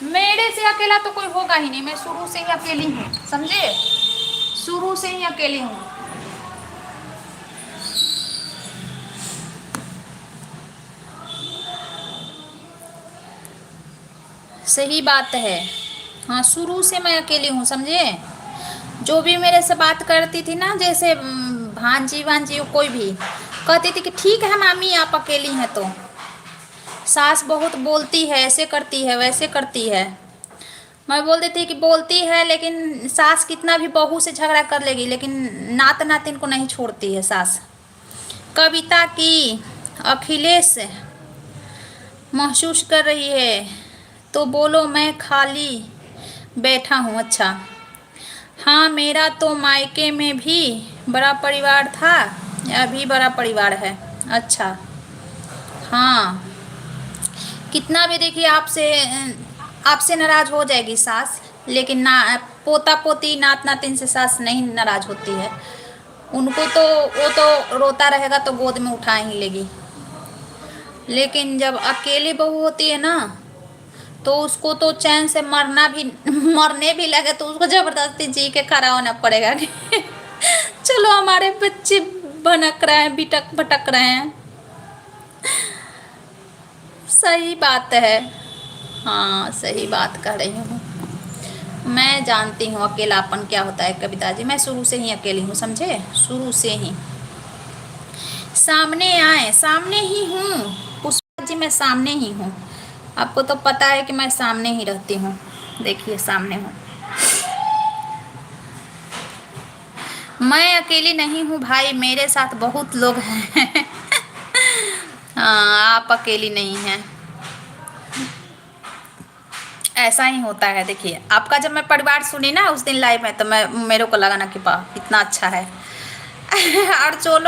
मेरे से अकेला तो कोई होगा ही नहीं, मैं शुरू से ही अकेली हूँ, समझे, शुरू से ही अकेली हूँ। सही बात है। हाँ शुरू से मैं अकेली हूँ, समझे। जो भी मेरे से बात करती थी ना, जैसे भांजी भांजी कोई भी कहती थी कि ठीक है मामी आप अकेली हैं तो, सास बहुत बोलती है, ऐसे करती है वैसे करती है। मैं बोलती थी कि बोलती है लेकिन सास कितना भी बहू से झगड़ा कर लेगी, लेकिन नात नातिन को नहीं छोड़ती है सास। कविता की अखिलेश महसूस कर रही है तो बोलो, मैं खाली बैठा हूँ। अच्छा हाँ मेरा तो मायके में भी बड़ा परिवार था, अभी बड़ा परिवार है। अच्छा हाँ कितना भी देखिए आपसे नाराज हो जाएगी सास, लेकिन ना पोता पोती नात नातिन से सास नहीं नाराज होती है। उनको तो वो तो रोता रहेगा तो गोद में उठा ही लेगी, लेकिन जब अकेली बहू होती है ना तो उसको तो चैन से मरने भी लगे तो उसको जबरदस्ती जी के खड़ा होना पड़ेगा कि चलो हमारे बच्चे भनक रहे हैं, बिटक भटक रहे हैं। सही बात है। हाँ सही बात कह रही हूँ, मैं जानती हूँ अकेलापन क्या होता है कविता जी, मैं शुरू से ही अकेली हूँ, समझे, शुरू से ही। सामने आए, सामने ही हूँ पुष्पा जी, मैं सामने ही हूँ, आपको तो पता है कि मैं सामने ही रहती हूँ, देखिए सामने हूँ। मैं अकेली नहीं हूँ भाई, मेरे साथ बहुत लोग हैं। हाँ आप अकेली नहीं हैं, ऐसा ही होता है। देखिए आपका जब मैं परिवार सुनी ना उस दिन लाइव में, तो मैं मेरे को लगा ना कि वाह कितना अच्छा है। और जो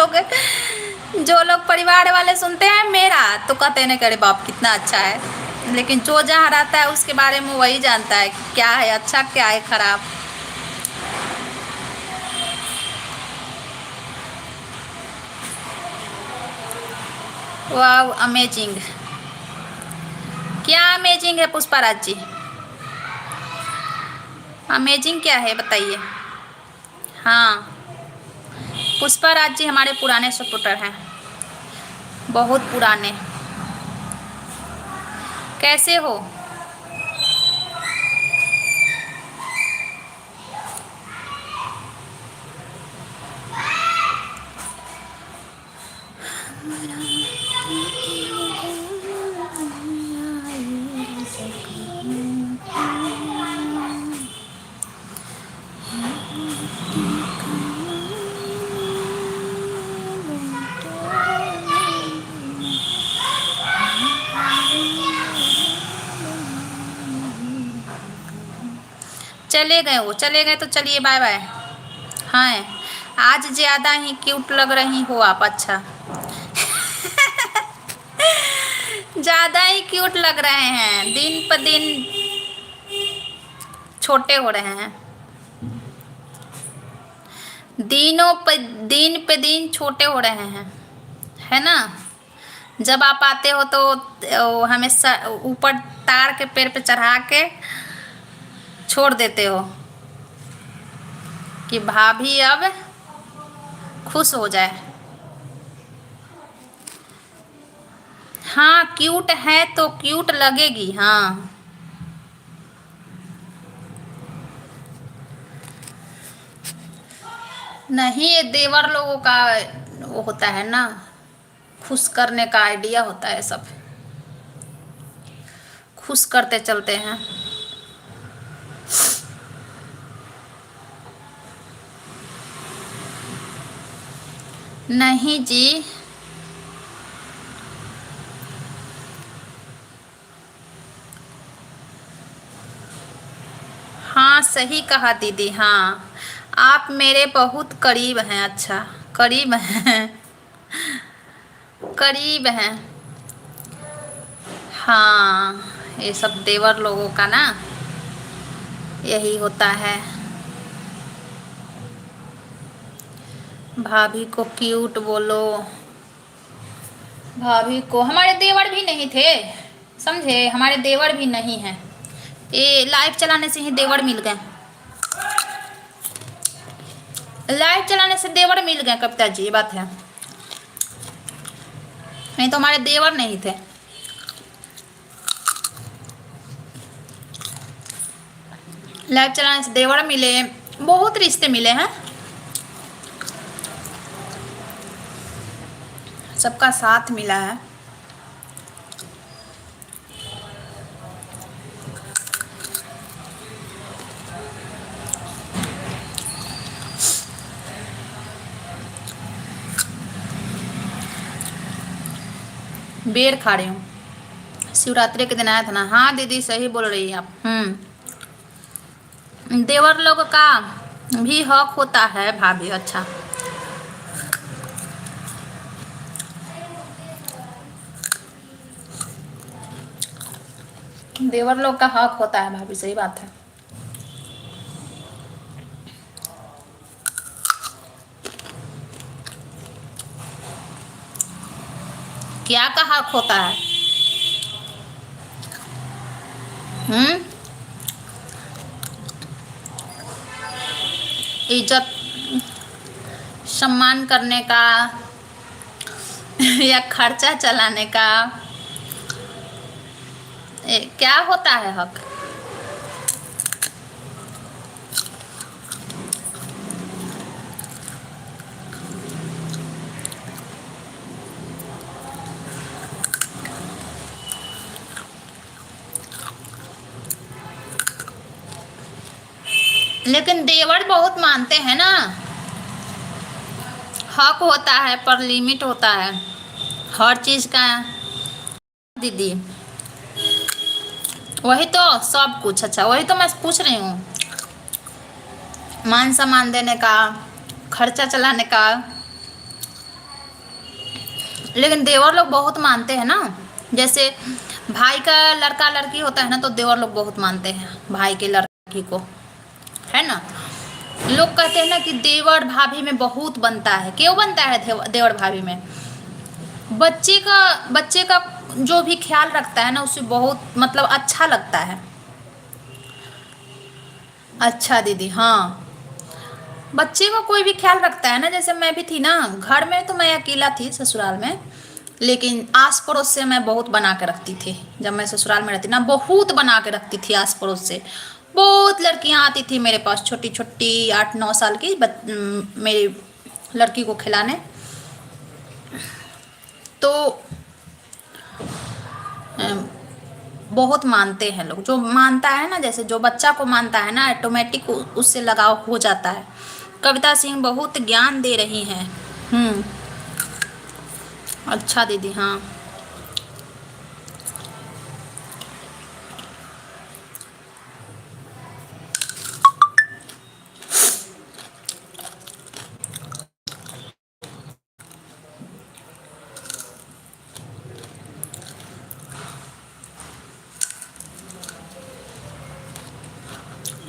लोग परिवार वाले सुनते हैं मेरा तो कहते हैं कि अरे बाप कितना अच्छा है, लेकिन जो जहाँ रहता है उसके बारे में वही जानता है कि क्या है अच्छा क्या है खराब। वाह अमेजिंग, क्या अमेजिंग है पुष्पाराज जी? अमेजिंग क्या है बताइए? हाँ पुष्पाराज जी हमारे पुराने सपोर्टर हैं, बहुत पुराने। कैसे हो? चले गए वो, चले गए तो चलिए बाय बाय। हाँ आज ज़्यादा ही क्यूट लग रही हो आप। अच्छा ज़्यादा ही क्यूट लग रहे हैं, दिन पर दिन छोटे हो रहे हैं, दिन पे दिन छोटे हो रहे हैं, है ना। जब आप आते हो तो हमेशा ऊपर तार के पेड़ पे चढ़ा के छोड़ देते हो कि भाभी अब खुश हो जाए। हाँ क्यूट है तो क्यूट लगेगी। हाँ नहीं, ये देवर लोगों का वो होता है ना, खुश करने का आइडिया होता है, सब खुश करते चलते हैं। नहीं जी, हाँ सही कहा दीदी। हाँ आप मेरे बहुत करीब हैं। अच्छा करीब हैं, करीब हैं। हाँ ये सब देवर लोगों का ना यही होता है। भाभी को क्यूट बोलो। भाभी को हमारे देवर भी नहीं थे, समझे, हमारे देवर भी नहीं हैं। ये लाइव चलाने से ही देवर मिल गए, लाइव चलाने से देवर मिल गए कविता जी, ये बात है, नहीं तो हमारे देवर नहीं थे। लाइव चलाने से देवर मिले, बहुत रिश्ते मिले हैं, सबका साथ मिला है। बेर खा रही हूँ, शिवरात्रि के दिन आया था ना। हाँ दीदी सही बोल रही है आप। देवर लोग का भी हक होता है भाभी। अच्छा देवर लोग का हक होता है भाभी, सही बात है। क्या का हक होता है? इज्जत सम्मान करने का या खर्चा चलाने का, क्या होता है हक? लेकिन देवर बहुत मानते हैं ना, हक होता है पर लिमिट होता है हर चीज का दीदी। वही तो सब कुछ। अच्छा वही तो मैं पूछ रही हूँ, मान सम्मान देने का, खर्चा चलाने का, लेकिन देवर लोग बहुत मानते हैं ना, जैसे भाई का लड़का लड़की होता है ना, तो देवर लोग बहुत मानते हैं भाई के लड़की को, है ना। लोग कहते हैं ना कि देवर भाभी में बहुत बनता है। क्यों बनता है देवर भाभी में? बच्चे का जो भी ख्याल रखता है ना, उससे बहुत मतलब अच्छा लगता है। अच्छा दीदी, हाँ, बच्चे का कोई भी ख्याल रखता है ना। जैसे मैं भी थी ना, घर में तो मैं अकेला थी ससुराल में, लेकिन आस पड़ोस से मैं बहुत बना के रखती थी। जब मैं ससुराल में रहती ना, बहुत बना के रखती थी आस पड़ोस से। बहुत लड़कियां आती थी मेरे पास, छोटी छोटी 8-9 साल की मेरी लड़की को खिलाने। तो अम, बहुत मानते हैं लोग। जो मानता है ना, जैसे जो बच्चा को मानता है ना, ऑटोमेटिक उससे लगाव हो जाता है। कविता सिंह बहुत ज्ञान दे रही हैं। अच्छा दीदी, हाँ।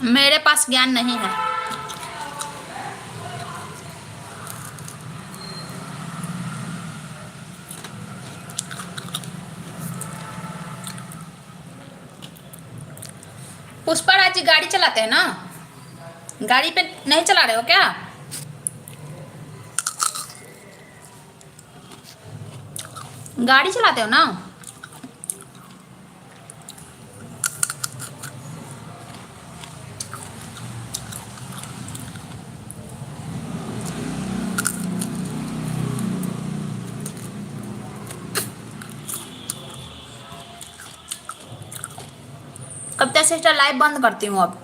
मेरे पास ज्ञान नहीं है। पुष्पराज जी गाड़ी चलाते हैं ना? गाड़ी पे नहीं चला रहे हो क्या? गाड़ी चलाते हो ना? कविता सिस्टर लाइव बंद करती हूँ अब,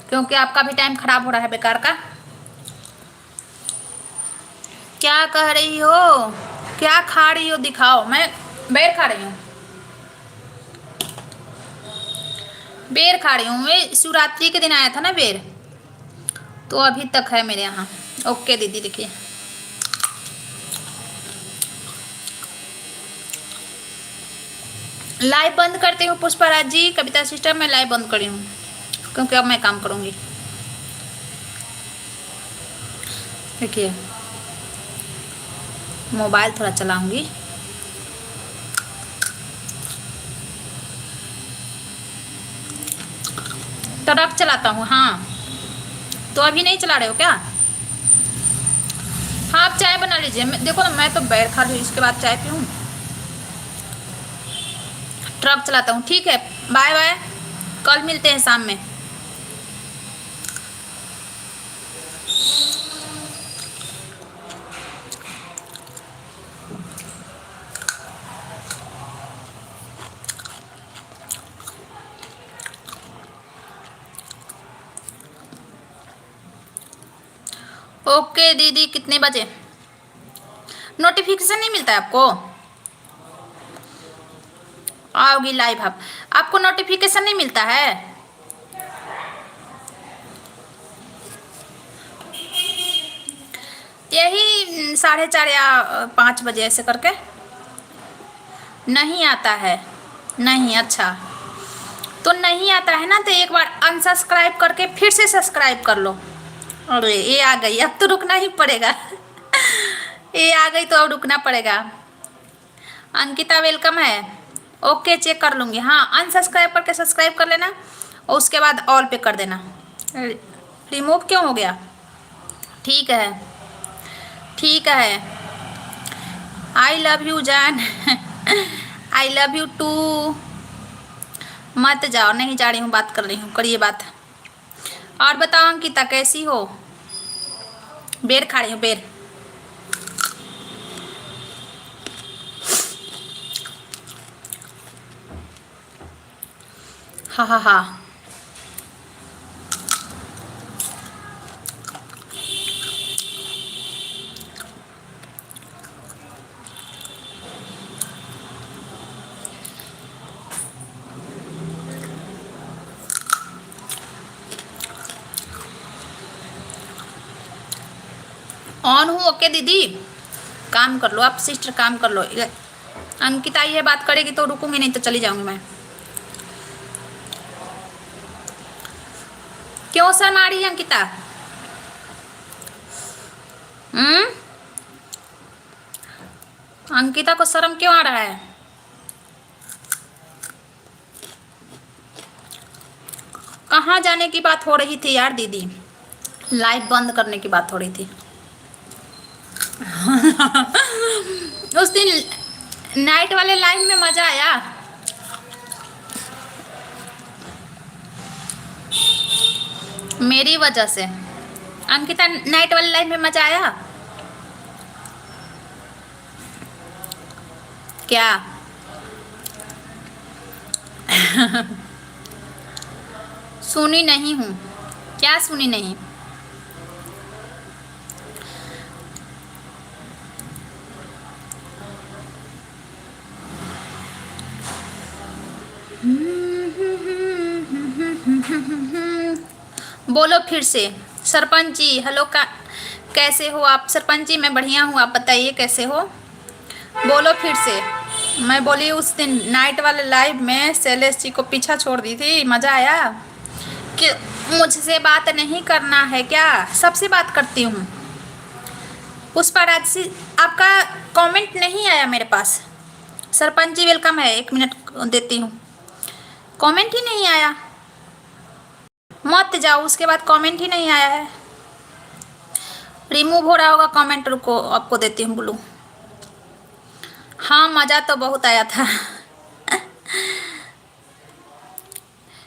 क्योंकि आपका भी टाइम खराब हो रहा है बेकार का। क्या कह रही हो? क्या खा रही हो दिखाओ। मैं बेर खा रही हूँ, बेर खा रही हूँ। ये शिवरात्रि के दिन आया था ना बेर, तो अभी तक है मेरे यहाँ। ओके दीदी, देखिए लाइव बंद करती हूँ पुष्पराज जी। कविता सिस्टर मैं लाइव बंद करी हूँ, क्योंकि अब मैं काम करूँगी। देखिए मोबाइल थोड़ा चलाऊंगी। ट्रक चलाता हूँ, हाँ। तो अभी नहीं चला रहे हो क्या? हाँ, आप चाय बना लीजिए। देखो ना, मैं तो बैर खा रही हूँ, इसके बाद चाय पीऊँ। ट्रक चलाता हूँ, ठीक है। बाय बाय, कल मिलते हैं शाम में। ओके दीदी, कितने बजे? नोटिफिकेशन नहीं मिलता है आपको? आओगी लाइव आप, आपको नोटिफिकेशन नहीं मिलता है? यही 4:30 या 5 बजे ऐसे करके। नहीं आता है? नहीं, अच्छा। तो नहीं आता है ना, तो एक बार अनसब्सक्राइब करके फिर से सब्सक्राइब कर लो। अरे ये आ गई, अब तो रुकना ही पड़ेगा। ये आ गई तो अब रुकना पड़ेगा। अंकिता वेलकम है। ओके, चेक कर लूँगी। हाँ, अनसब्सक्राइब करके सब्सक्राइब कर लेना, और उसके बाद ऑल पे कर देना। रिमूव क्यों हो गया? ठीक है, ठीक है। आई लव यू जान। I love you too. मत जाओ, नहीं जा रही हूँ, बात कर रही हूँ, करिए बात। और बताओ अंकिता कैसी हो? बेर खा रही हूँ, बेर। हा हा हा। ऑन हूँ, ओके दीदी। काम कर लो आप सिस्टर, काम कर लो। अंकिता ये बात करेगी तो रुकूंगी, नहीं तो चली जाऊंगी मैं। क्यों शर्म आ रही है अंकिता? अंकिता को शर्म क्यों आ रहा है? कहाँ जाने की बात हो रही थी यार दीदी? लाइव बंद करने की बात हो रही थी। उस दिन नाइट वाले लाइव में मजा आया। मेरी वजह से अंकिता, नाइट वाले लाइव में मजा आया क्या? सुनी नहीं हूँ। क्या सुनी नहीं? बोलो फिर से। सरपंच जी हेलो, का कैसे हो आप? सरपंच जी मैं बढ़िया हूँ, आप बताइए कैसे हो? बोलो फिर से। मैं बोली उस दिन नाइट वाले लाइव में शैलेश जी को पीछा छोड़ दी थी, मज़ा आया। कि मुझसे बात नहीं करना है क्या? सबसे बात करती हूँ। पुष्पा राजसी, आपका कमेंट नहीं आया मेरे पास। सरपंच जी वेलकम है, 1 मिनट देती हूँ। कमेंट ही नहीं आया, मत जाओ, उसके बाद कमेंट ही नहीं आया है। रिमूव हो रहा होगा कमेंट, रुको आपको देती हूँ ब्लू। हाँ मज़ा तो बहुत आया था।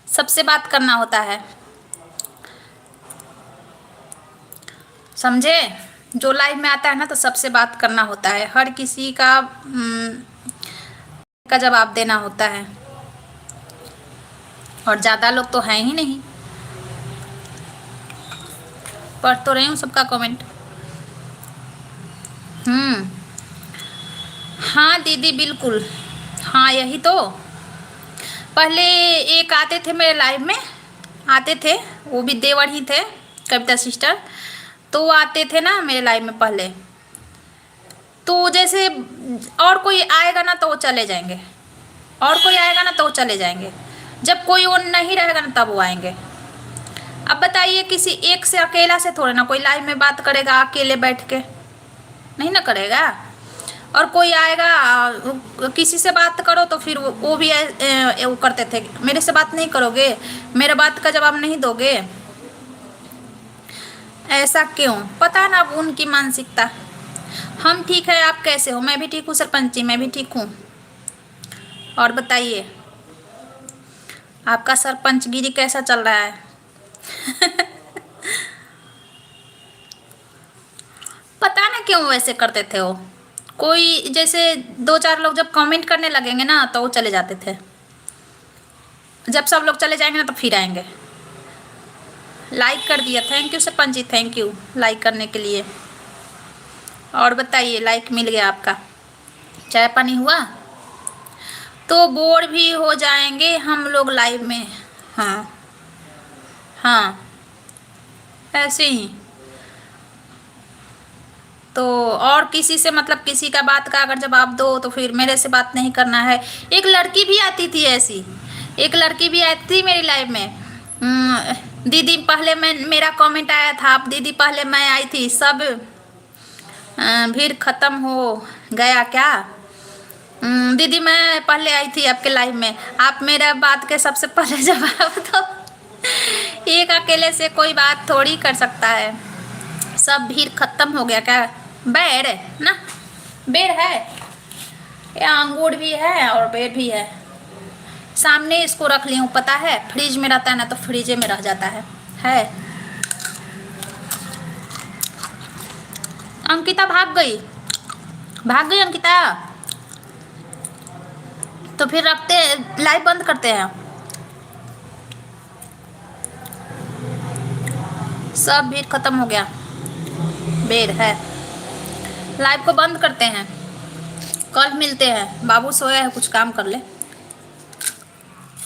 सबसे बात करना होता है, समझे? जो लाइव में आता है ना तो सबसे बात करना होता है, हर किसी का जवाब देना होता है। और ज़्यादा लोग तो हैं ही नहीं, पढ़ तो रही हूँ सबका कमेंट। हाँ दीदी बिल्कुल, हाँ यही तो। पहले एक आते थे मेरे लाइव में, आते थे, वो भी देवर ही थे, कविता सिस्टर। तो वो आते थे ना मेरे लाइव में पहले, तो जैसे और कोई आएगा ना तो वो चले जाएंगे, और कोई आएगा ना तो वो चले जाएंगे। जब कोई वो नहीं रहेगा ना तब वो आएंगे। अब बताइए, किसी एक से अकेला से थोड़े ना कोई लाइव में बात करेगा अकेले बैठ के, नहीं ना करेगा। और कोई आएगा किसी से बात करो तो फिर वो भी वो करते थे, मेरे से बात नहीं करोगे, मेरे बात का जवाब नहीं दोगे, ऐसा क्यों? पता ना अब उनकी मानसिकता। हम ठीक है, आप कैसे हो? मैं भी ठीक हूँ सरपंच जी, मैं भी ठीक हूँ। और बताइए आपका सरपंचगिरी कैसा चल रहा है? पता ना क्यों वैसे करते थे वो। कोई जैसे 2-4 लोग जब कमेंट करने लगेंगे ना तो वो चले जाते थे, जब सब लोग चले जाएंगे ना तो फिर आएंगे। लाइक कर दिया, thank you sarpanch ji, thank you like करने के लिए। और बताइए, लाइक मिल गया आपका। चाय पानी हुआ? तो बोर भी हो जाएंगे हम लोग लाइव में। हाँ हाँ ऐसे ही तो। और किसी से मतलब किसी का बात का अगर जवाब दो तो फिर मेरे से बात नहीं करना है। एक लड़की भी आती थी ऐसी, एक लड़की भी आई थी मेरी लाइव में। दीदी पहले मैं, मेरा कमेंट आया था, आप दीदी पहले मैं आई थी, सब भीड़ ख़त्म हो गया क्या? दीदी मैं पहले आई थी आपके लाइव में, आप मेरा बात के सबसे पहले जवाब दो। एक अकेले से कोई बात थोड़ी कर सकता है, सब भीड़ ख़त्म हो गया क्या? बेर ना, बेर है या अंगूर भी है और बेर भी है। सामने इसको रख ली हूँ, पता है फ्रिज में रहता है ना तो फ्रिजे में रह जाता है। अंकिता भाग गई, भाग गई अंकिता। तो फिर रखते, लाइव बंद करते हैं। सब भीड़ खत्म हो गया, बेर है। लाइव को बंद करते हैं, कल मिलते हैं। बाबू सोया है, कुछ काम कर ले,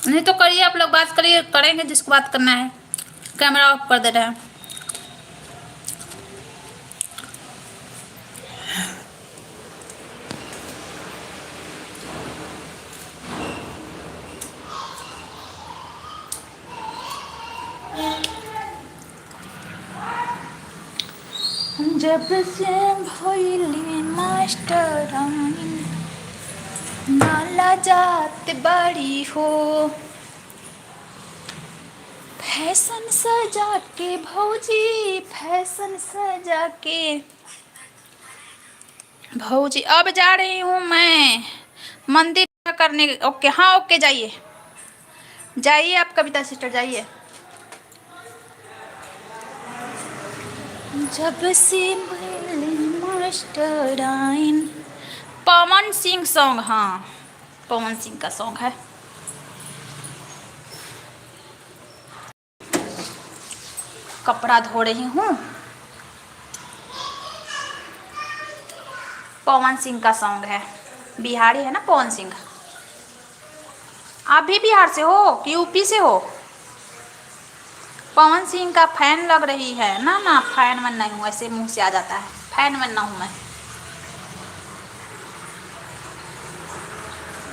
नहीं तो करिए आप लोग, बात करिए, करेंगे जिसको बात करना है। कैमरा ऑफ कर दे रहे हैं। जब से भइली मास्टराइन नाला जात बड़ी हो, फैशन सजा के भौजी, फैशन सजा के भौजी। अब जा रही हूँ मैं मंदिर करने। ओके, हाँ ओके, जाइए जाइए आप कविता सिस्टर जाइए। जब से भइली मास्टराइन, पवन सिंह सॉन्ग, हाँ पवन सिंह का सॉन्ग है। कपड़ा धो रही हूँ, पवन सिंह का सॉन्ग है। बिहारी है ना पवन सिंह। आप भी बिहार से हो कि यूपी से हो? पवन सिंह का फैन लग रही है ना? ना फैन मन नहीं हूँ, ऐसे मुंह से आ जाता है, फैन मन ना हूँ मैं।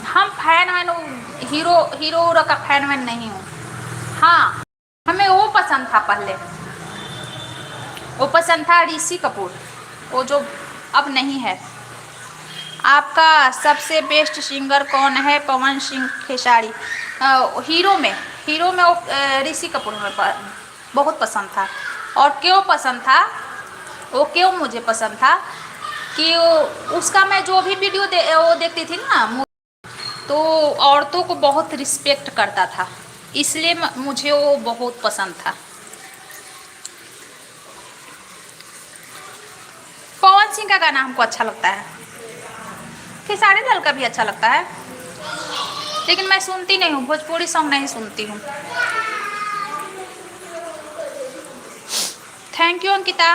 हम फैन मैन हीरो हीरो का फैन मैन नहीं हूँ। हाँ हमें वो पसंद था पहले, वो पसंद था ऋषि कपूर, वो जो अब नहीं है। आपका सबसे बेस्ट सिंगर कौन है? पवन सिंह खेसारी। हीरो में वो ऋषि कपूर में बहुत पसंद था। और क्यों पसंद था? वो क्यों मुझे पसंद था कि उसका मैं जो भी वीडियो वो देखती थी ना, तो औरतों को बहुत रिस्पेक्ट करता था, इसलिए मुझे वो बहुत पसंद था। पवन सिंह का गाना हमको अच्छा लगता है, खेसारी लाल का भी अच्छा लगता है, लेकिन मैं सुनती नहीं हूँ, भोजपुरी सॉन्ग नहीं सुनती हूँ। Thank you Ankita.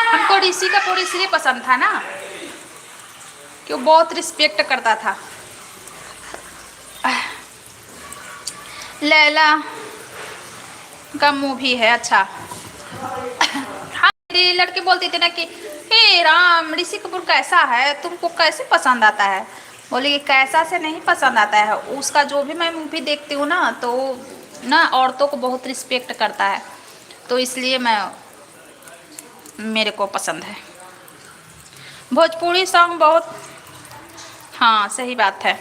हमको ऋषि कपूर इसलिए पसंद था ना कि वो बहुत रिस्पेक्ट करता था। लैला का मूवी है अच्छा। हाँ मेरी लड़की बोलती थी ना कि हे राम, ऋषि कपूर कैसा है, तुमको कैसे पसंद आता है? बोली कि कैसा से नहीं पसंद आता है, उसका जो भी मैं मूवी देखती हूँ ना, तो ना औरतों को बहुत रिस्पेक्ट करता है, तो इसलिए मेरे को पसंद है। भोजपुरी सॉन्ग बहुत, हाँ सही बात है,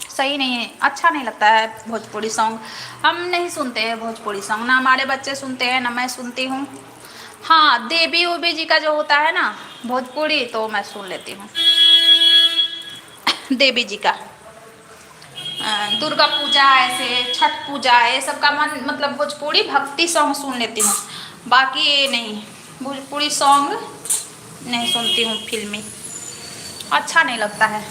सही नहीं है, अच्छा नहीं लगता है भोजपुरी सॉन्ग। हम नहीं सुनते हैं भोजपुरी सॉन्ग, ना हमारे बच्चे सुनते हैं ना मैं सुनती हूँ। हाँ देवी उबी जी का जो होता है ना भोजपुरी, तो मैं सुन लेती हूँ। देवी जी का दुर्गा पूजा, ऐसे छठ पूजा, ये सब का मन मतलब भोजपुरी भक्ति सॉन्ग सुन लेती हूँ, बाकी नहीं, भोजपुरी सॉन्ग नहीं सुनती हूँ। फिल्मी अच्छा नहीं लगता है।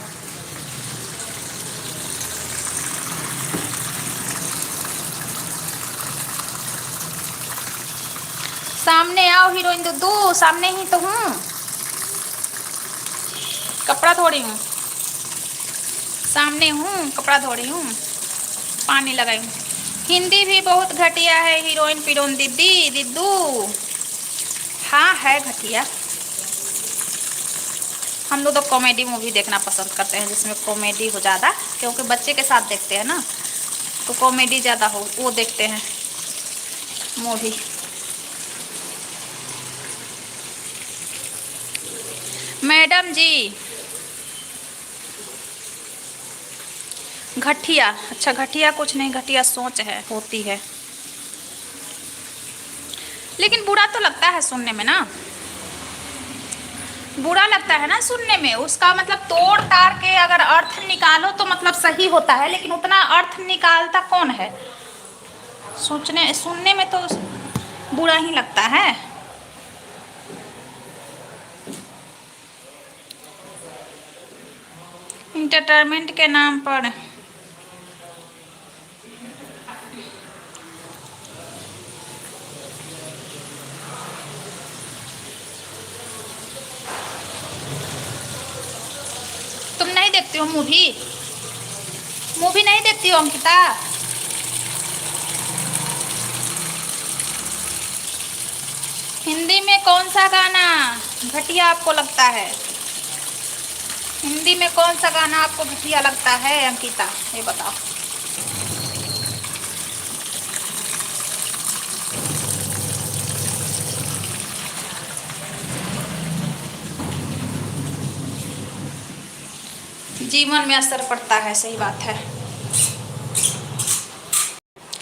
सामने आओ हीरोइन, दो सामने ही तो हूँ, कपड़ा धो रही हूँ, सामने हूँ, कपड़ा धो रही हूँ, पानी लगाई हूँ। हिंदी भी बहुत घटिया है हीरोइन पीरोइन दीदी दिद्दू। हाँ है घटिया। हम लोग तो कॉमेडी मूवी देखना पसंद करते हैं, जिसमें कॉमेडी हो ज़्यादा, क्योंकि बच्चे के साथ देखते हैं ना, तो कॉमेडी ज़्यादा हो वो देखते हैं मूवी। मैडम जी घटिया, अच्छा घटिया कुछ नहीं, घटिया सोच है, होती है, लेकिन बुरा तो लगता है सुनने में ना, बुरा लगता है ना सुनने में। उसका मतलब तोड़ ताड़ के अगर अर्थ निकालो तो मतलब सही होता है, लेकिन उतना अर्थ निकालता कौन है? सुनने में तो बुरा ही लगता है। इंटरटेनमेंट के नाम पर तुम नहीं देखती हो मूवी? मूवी नहीं देखती हो अंकिता? हिंदी में कौन सा गाना घटिया आपको लगता है? हिंदी में कौन सा गाना आपको घटिया लगता है अंकिता, ये बताओ। जीवन में असर पड़ता है। सही बात है,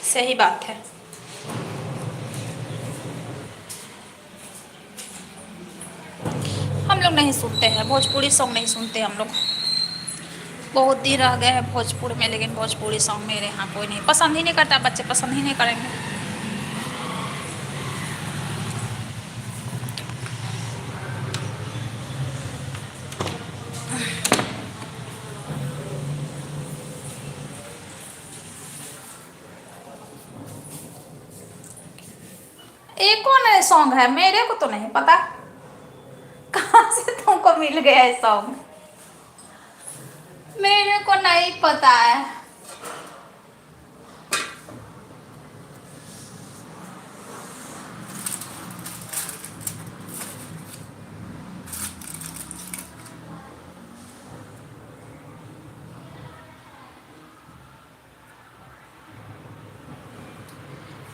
सही बात है। हम लोग नहीं सुनते हैं भोजपुरी सॉन्ग, नहीं सुनते हम लोग। बहुत दिन रह गए हैं भोजपुर में, लेकिन भोजपुरी सॉन्ग मेरे यहाँ कोई नहीं पसंद ही नहीं करता, बच्चे पसंद ही नहीं करेंगे। एक कौन है सॉन्ग है, मेरे को तो नहीं पता, कहाँ से तुमको मिल गया है सॉन्ग, मेरे को नहीं पता है।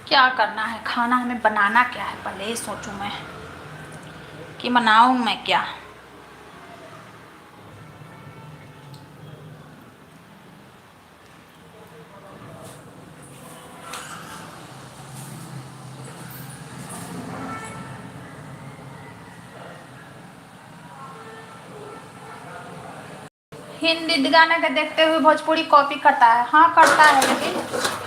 क्या करना है, खाना हमें बनाना क्या है, पहले ही सोचूं मैं कि बनाऊं मैं क्या। हिंदी गाने के देखते हुए भोजपुरी कॉपी करता है, हाँ करता है, लेकिन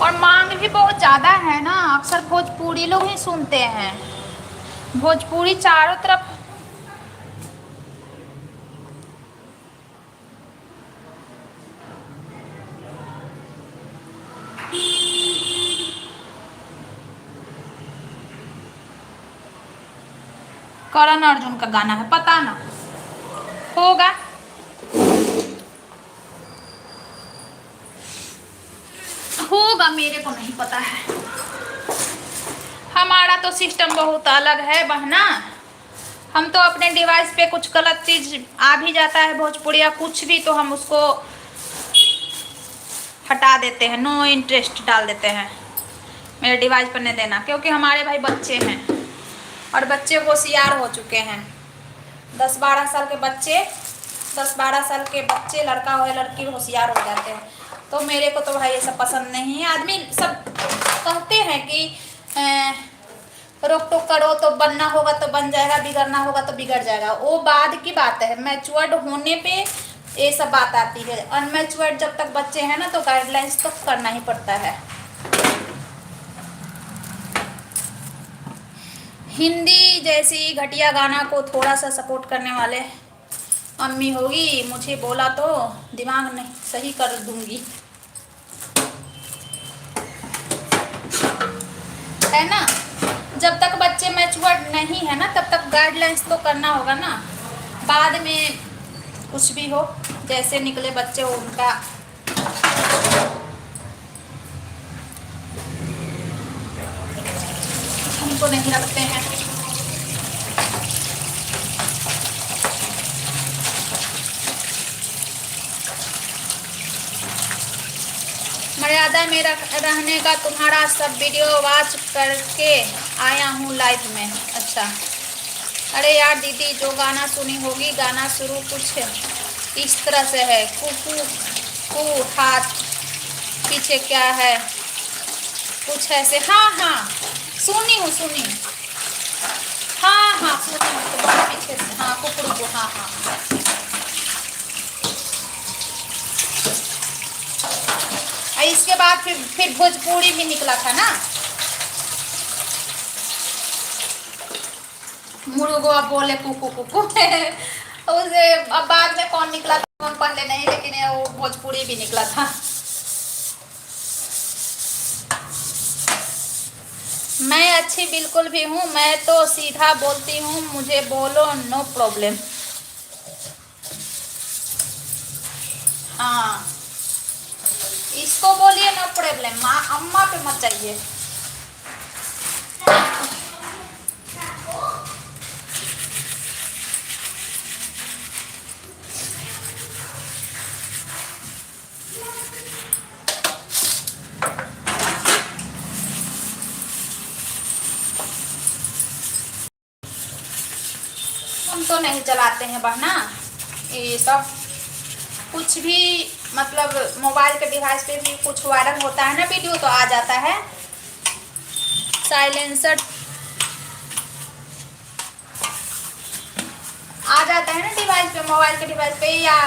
और मांग भी बहुत ज़्यादा है ना, अक्सर भोजपुरी लोग ही सुनते हैं, भोजपुरी चारों तरफ। करण अर्जुन का गाना है, पता ना होगा, होगा, मेरे को नहीं पता है। हमारा तो सिस्टम बहुत अलग है बहना, हम तो अपने डिवाइस पे कुछ गलत चीज आ भी जाता है भोजपुरी या कुछ भी, तो हम उसको हटा देते हैं, नो इंटरेस्ट डाल देते हैं, मेरे डिवाइस पर नहीं देना, क्योंकि हमारे भाई बच्चे हैं और बच्चे होशियार हो चुके हैं। 10-12 साल के बच्चे, 10-12 साल के बच्चे, लड़का हो या लड़की, होशियार हो जाते हैं। तो मेरे को तो भाई ये सब पसंद नहीं है। आदमी सब कहते हैं कि रोक टोक करो तो बनना होगा तो बन जाएगा, बिगड़ना होगा तो बिगड़ जाएगा, वो बाद की बात है। मैच्योर्ड होने पे ये सब बात आती है, अनमैच्योर्ड जब तक बच्चे हैं ना तो गाइडलाइंस तो करना ही पड़ता है। हिंदी जैसी घटिया गाना को थोड़ा सा सपोर्ट करने वाले अम्मी होगी, मुझे बोला तो दिमाग नहीं सही कर दूंगी, है ना। जब तक बच्चे मैच्योर्ड नहीं है ना तब तक गाइडलाइंस तो करना होगा ना, बाद में कुछ भी हो, जैसे निकले बच्चे उनका हमको नहीं रखते हैं। मर्यादा में रहने का तुम्हारा सब वीडियो वॉच करके आया हूँ लाइव में। अच्छा, अरे यार दीदी जो गाना सुनी होगी, गाना शुरू कुछ इस तरह से है, कुकू कू हाथ पीछे क्या है, कुछ ऐसे। हाँ हाँ सुनी हूँ, सुनी, हाँ हाँ सुनी हूँ, तो बहुत पीछे से, हाँ कुकरू को, हाँ हाँ। इसके बाद फिर भोजपुरी भी निकला था ना, मुर्गो बोले कुकू कुकू उसे अब बाद में कौन निकला था कौन पहले नहीं, लेकिन वो भोजपुरी भी निकला था। मैं अच्छी बिल्कुल भी हूँ, मैं तो सीधा बोलती हूँ, मुझे बोलो नो प्रॉब्लम। हाँ इसको बोलिए नो प्रॉब्लम, माँ अम्मा पे मत जाइए। हम तो नहीं चलाते हैं बहना ये सब। कुछ भी मतलब मोबाइल के डिवाइस पे भी कुछ वायरल होता है ना वीडियो तो आ जाता है साइलेंसर, आ जाता है ना डिवाइस पे, मोबाइल के डिवाइस पे या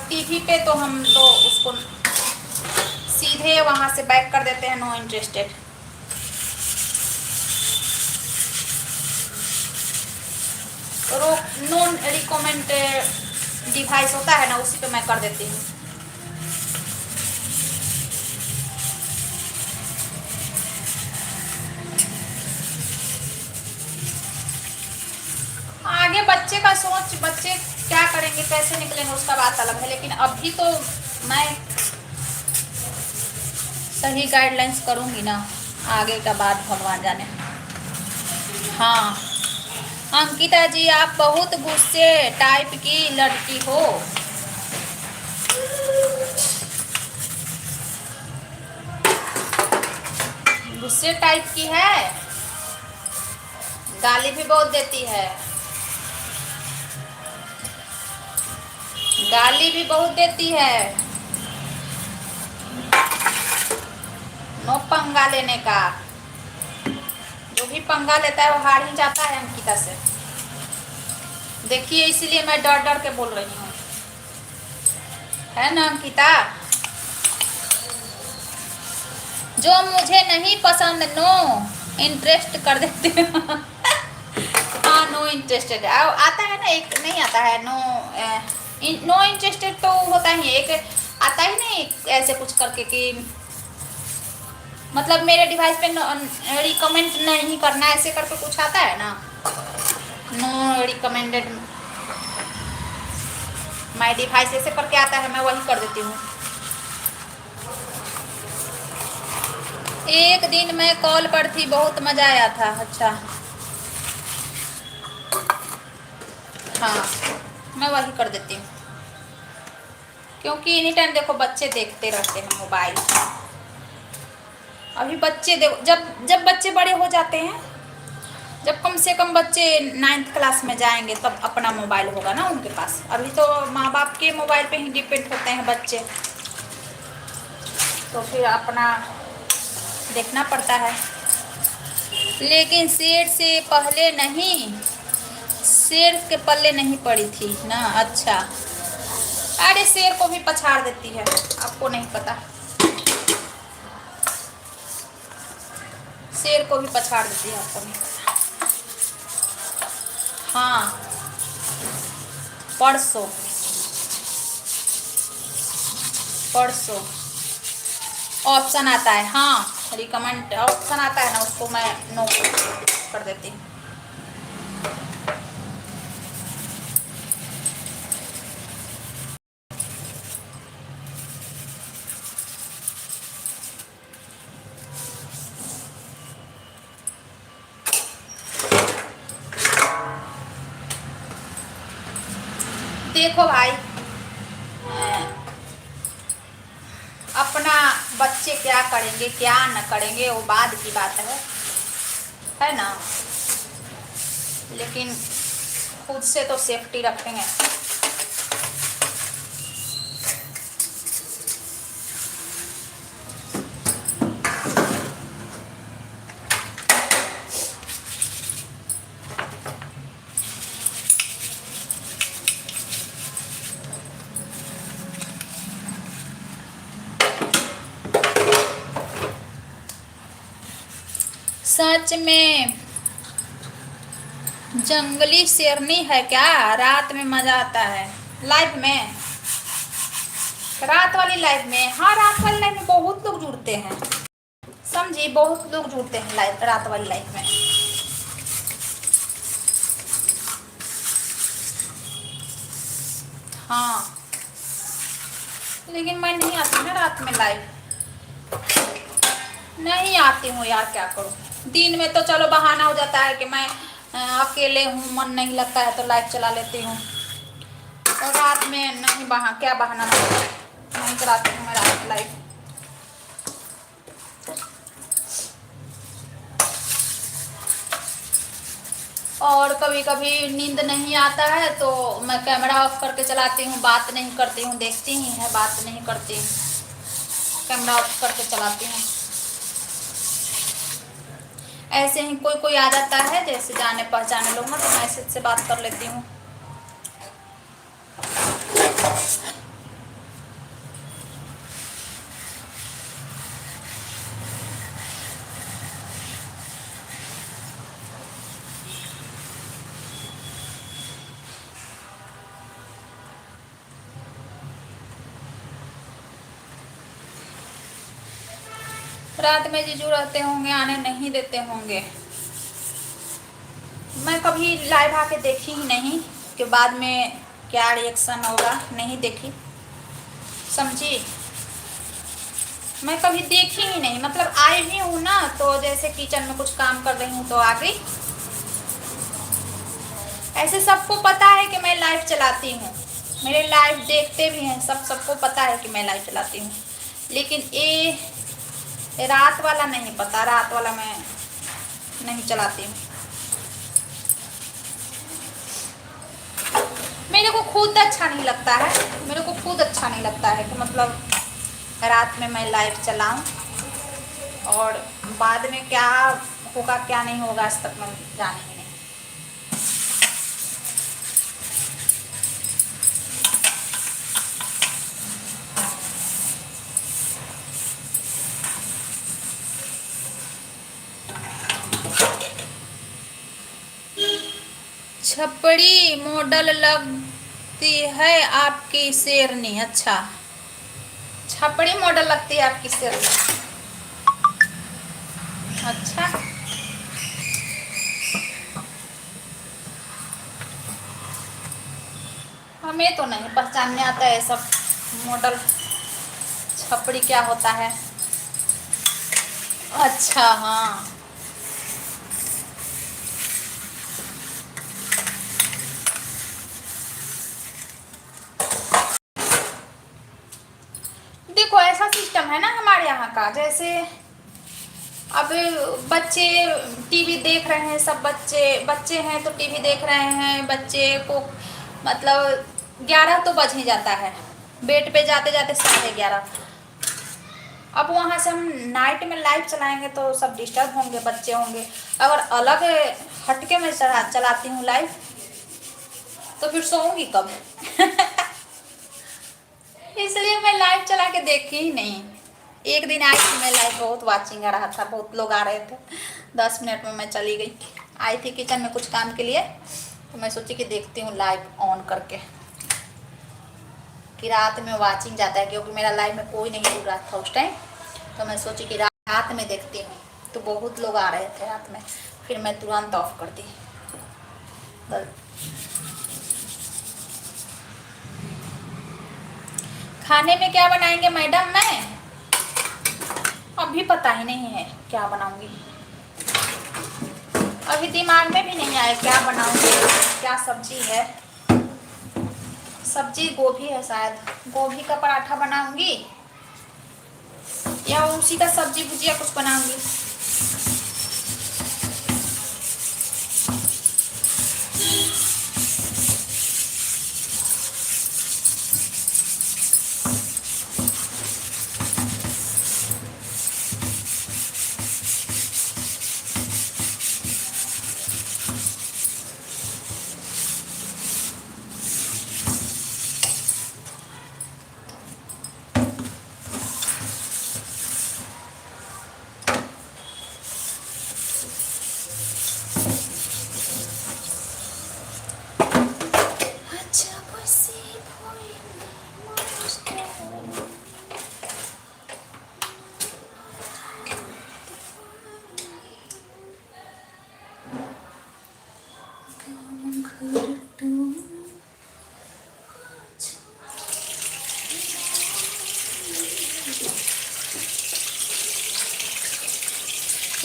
टीवी पे, तो हम तो उसको सीधे वहां से बैक कर देते हैं, no interested. Non recommend device होता है ना उसी पे मैं कर देती हूँ। आगे बच्चे का सोच, बच्चे क्या करेंगे कैसे निकलेंगे उसका बात अलग है, लेकिन अभी तो मैं सही गाइडलाइंस करूंगी ना, आगे का बात भगवान जाने। हाँ अंकिता जी आप बहुत गुस्से टाइप की लड़की हो। गुस्से टाइप की है, गाली भी बहुत देती है, गाली भी बहुत देती है। नो पंगा लेने का, जो भी पंगा लेता है वो हार ही जाता है अंकिता से। देखिए इसीलिए मैं डर डर के बोल रही हूँ, है ना अंकिता। जो मुझे नहीं पसंद नो इंटरेस्ट कर देते हैं। हाँ नो इंटरेस्टेड आता है ना, एक नहीं आता है नो इंटरेस्टेड तो होता ही है, एक आता ही नहीं ऐसे कुछ करके कि मतलब मेरे डिवाइस पे रिकमेंड नहीं करना, ऐसे करके कुछ आता है ना, नो रिकमेंडेड माय डिवाइस ऐसे करके आता है, मैं वही कर देती हूँ। एक दिन मैं कॉल पर थी, बहुत मजा आया था। अच्छा हाँ मैं वही कर देती हूँ, क्योंकि एनी टाइम देखो बच्चे देखते रहते हैं मोबाइल। अभी बच्चे देखो, जब बच्चे बड़े हो जाते हैं, जब कम से कम बच्चे 9th क्लास में जाएंगे तब अपना मोबाइल होगा ना उनके पास। अभी तो माँ बाप के मोबाइल पे ही डिपेंड होते हैं बच्चे, तो फिर अपना देखना पड़ता है। लेकिन शेर से पहले नहीं, शेर के पल्ले नहीं पड़ी थी ना। अच्छा अरे शेर को भी पछाड़ देती है, आपको नहीं पता, शेर को भी पछाड़ देती है, आपको नहीं पता। हाँ परसों परसों ऑप्शन आता है, हाँ रिकमेंड ऑप्शन आता है ना, उसको मैं नो कर देती हूँ। देखो भाई अपना बच्चे क्या करेंगे क्या न करेंगे वो बाद की बात है ना, लेकिन खुद से तो सेफ्टी रखेंगे। सच में जंगली शेरनी है क्या? रात में मजा आता है लाइव में, रात वाली लाइव में। हाँ रात वाली लाइव में बहुत लोग जुड़ते हैं, समझी, बहुत लोग जुड़ते हैं लाइव, रात वाली लाइव में। हाँ लेकिन मैं नहीं आती ना रात में लाइव, नहीं आती हूँ यार, क्या करूँ। दिन में तो चलो बहाना हो जाता है कि मैं अकेले हूँ, मन नहीं लगता है तो लाइव चला लेती हूँ, और रात में नहीं, क्या बहाना नहीं चलाती हूँ मैं रात में लाइव। और कभी कभी नींद नहीं आता है तो मैं कैमरा ऑफ करके चलाती हूँ, बात नहीं करती हूँ, देखती ही है, बात नहीं करती, कैमरा ऑफ करके चलाती हूँ। ऐसे ही कोई कोई आ जाता है, जैसे जाने पहचाने लोग ना, तो मैसेज से बात कर लेती हूँ। रात में जीजू रहते होंगे, आने नहीं देते होंगे। मैं कभी लाइव आके देखी ही नहीं कि बाद में क्या रिएक्शन होगा, नहीं देखी, समझी। मैं कभी देखी ही नहीं, मतलब आई भी हूँ ना, तो जैसे किचन में कुछ काम कर रही हूँ तो आ गई। ऐसे सबको पता है कि मैं लाइव चलाती हूँ, मेरे लाइव देखते भी हैं सब, सबको पता है कि मैं लाइव चलाती हूँ, लेकिन ये रात वाला नहीं पता, रात वाला मैं नहीं चलाती हूँ। मेरे को खुद अच्छा नहीं लगता है, मेरे को खुद अच्छा नहीं लगता है कि मतलब रात में मैं लाइव चलाऊं और बाद में क्या होगा क्या नहीं होगा आज तक मैं जाने ही नहीं। छपड़ी मॉडल लगती है आपकी शेरनी। अच्छा, छपड़ी मॉडल लगती है आपकी शेरनी। अच्छा, हमें तो नहीं पहचानने आता है सब मॉडल, छपड़ी क्या होता है। अच्छा हाँ, देखो ऐसा सिस्टम है ना हमारे यहाँ का, जैसे अब बच्चे टीवी देख रहे हैं, सब बच्चे हैं तो टीवी देख रहे हैं, बच्चे को मतलब 11 तो बज ही जाता है, बेड पे जाते जाते 11:30। अब वहाँ से हम नाइट में लाइव चलाएंगे तो सब डिस्टर्ब होंगे, बच्चे होंगे। अगर अलग हटके में चलाती हूँ लाइव तो फिर सोऊंगी कब इसलिए मैं लाइव चला के देखी ही नहीं। एक दिन आई थी मैं लाइव, बहुत वाचिंग आ रहा था, बहुत लोग आ रहे थे, 10 मिनट में मैं चली गई। आई थी किचन में कुछ काम के लिए, तो मैं सोची कि देखती हूँ लाइव ऑन करके, कि रात में वाचिंग जाता है, क्योंकि मेरा लाइव में कोई नहीं जुड़ रहा था उस टाइम, तो मैं सोची कि रात में देखती हूँ, तो बहुत लोग आ रहे थे रात में, फिर मैं तुरंत ऑफ कर दी। खाने में क्या बनाएंगे मैडम? मैं अभी पता ही नहीं है क्या बनाऊंगी, अभी दिमाग में भी नहीं आया क्या बनाऊंगी, क्या सब्जी है। सब्जी गोभी है, शायद गोभी का पराठा बनाऊंगी या उसी का सब्जी भुजिया कुछ बनाऊंगी।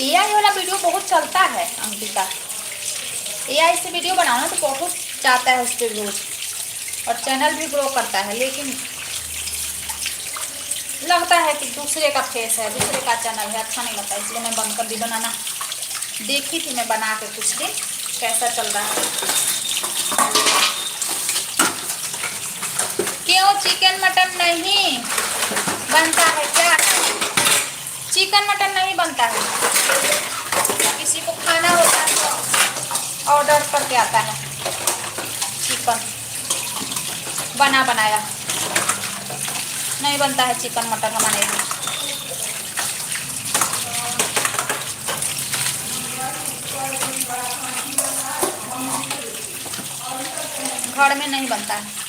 AI वाला वीडियो बहुत चलता है अंकिता, AI से वीडियो बनाना तो बहुत जाता है उस पर व्यूज, और चैनल भी ग्रो करता है, लेकिन लगता है कि दूसरे का फेस है, दूसरे का चैनल है, अच्छा नहीं लगता, इसलिए मैं बंद कर दी बनाना। देखी थी मैं बना के कुछ दिन, कैसा चल रहा है। क्यों चिकन मटन नहीं बनता है क्या? चिकन मटन नहीं बनता है। किसी को खाना होता है तो ऑर्डर करके आता है चिकन बना बनाया। नहीं बनता है चिकन मटन हमारे यहाँ। घर में नहीं बनता है।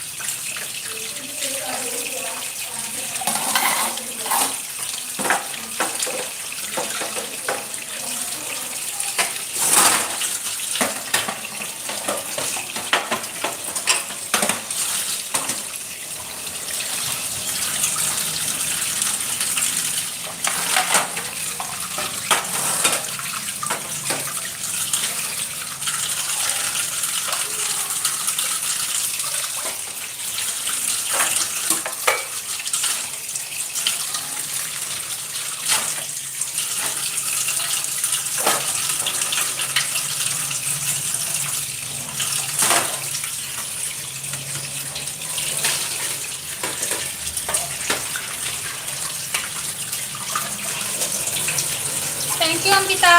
Thank you Ankita,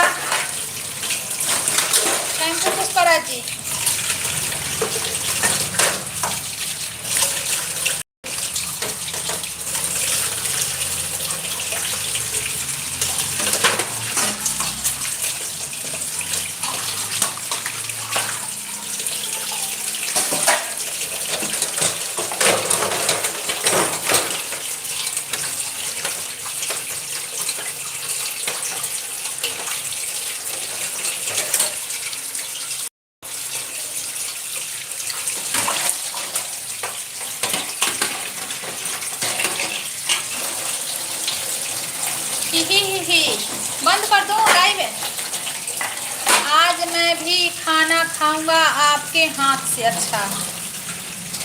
thank you Pushpraj ji. ही बंद कर दो लाइव है। आज मैं भी खाना खाऊंगा आपके हाथ से। अच्छा,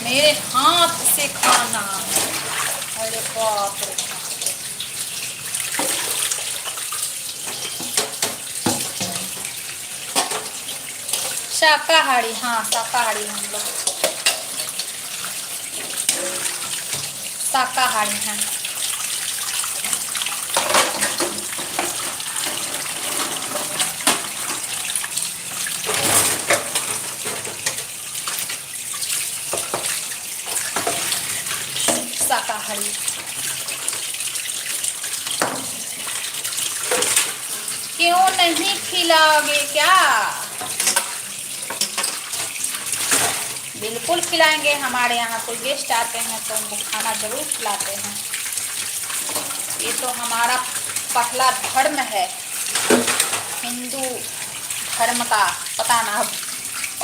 मेरे हाथ से खाना? अरे बाप रे। शाकाहारी, हाँ शाकाहारी हम लोग, शाकाहारी हैं। शाकाहारी। क्यों नहीं खिलाओगे क्या? बिल्कुल खिलाएंगे। हमारे यहाँ कोई गेस्ट आते हैं तो उनको खाना जरूर खिलाते हैं। ये तो हमारा पहला धर्म है, हिंदू धर्म का। पता ना, अब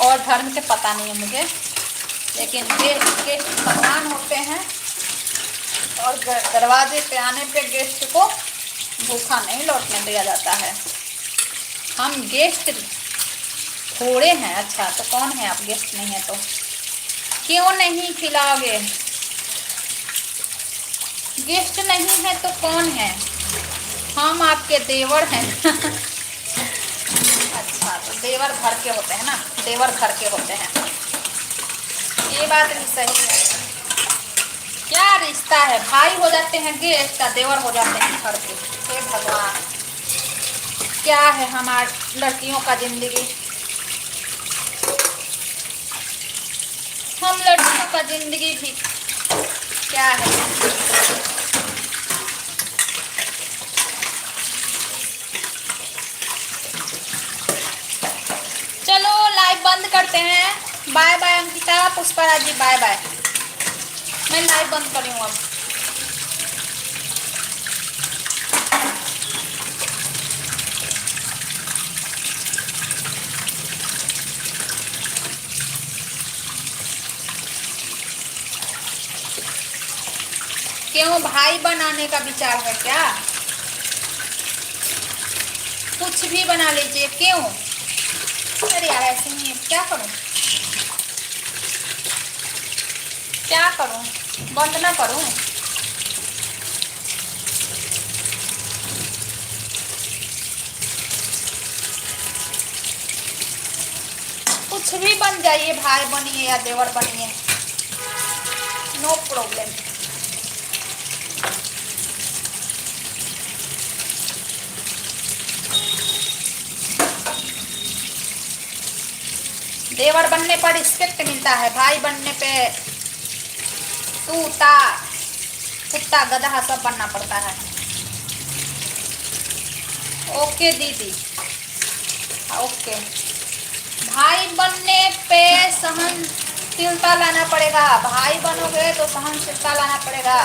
और धर्म के पता नहीं है मुझे, लेकिन गेस्ट मेहमान होते हैं और दरवाजे पे आने पे गेस्ट को भूखा नहीं लौटने दिया जाता है। हम गेस्ट थोड़े हैं। अच्छा, तो कौन है आप? गेस्ट नहीं है तो क्यों नहीं खिलाओगे? गेस्ट नहीं है तो कौन है? हम आपके देवर हैं। अच्छा, तो देवर घर के होते हैं ना, देवर घर के होते हैं। ये बात भी सही है। क्या रिश्ता है? भाई हो जाते हैं गेस्ट का, देवर हो जाते हैं घर के। हे भगवान, क्या है हमारी लड़कियों का जिंदगी। हम लड़कियों का जिंदगी भी क्या है। चलो लाइव बंद करते हैं। बाय बाय अंकिता, पुष्पराज जी बाय बाय। मैं लाइव बंद कर रही हूँ अब। क्यों भाई बनाने का विचार है क्या? कुछ भी बना लीजिए। क्यों? अरे यार ऐसे नहीं है। क्या करूं? क्या करूं? बंद ना करूं? कुछ भी बन जाइए, भाई बनिए या देवर बनिए, नो प्रॉब्लम। देवर बनने पर रिस्पेक्ट मिलता है, भाई बनने पे तूता कुत्ता गधा सब बनना पड़ता है। ओके दीदी, ओके। भाई बनने पे सहनशीलता लाना पड़ेगा, भाई बनोगे तो सहनशीलता लाना पड़ेगा।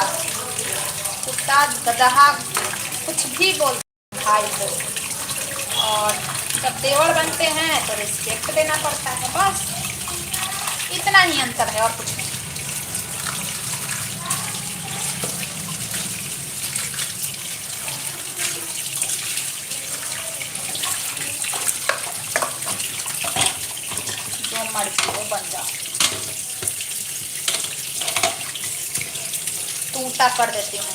कुत्ता गधा कुछ भी बोल भाई को, और जब देवर बनते हैं तो रिस्पेक्ट देना पड़ता है, बस इतना ही अंतर है और कुछ नहीं। जो मर्जी हो बन जाओ, टूटा कर देती हूँ।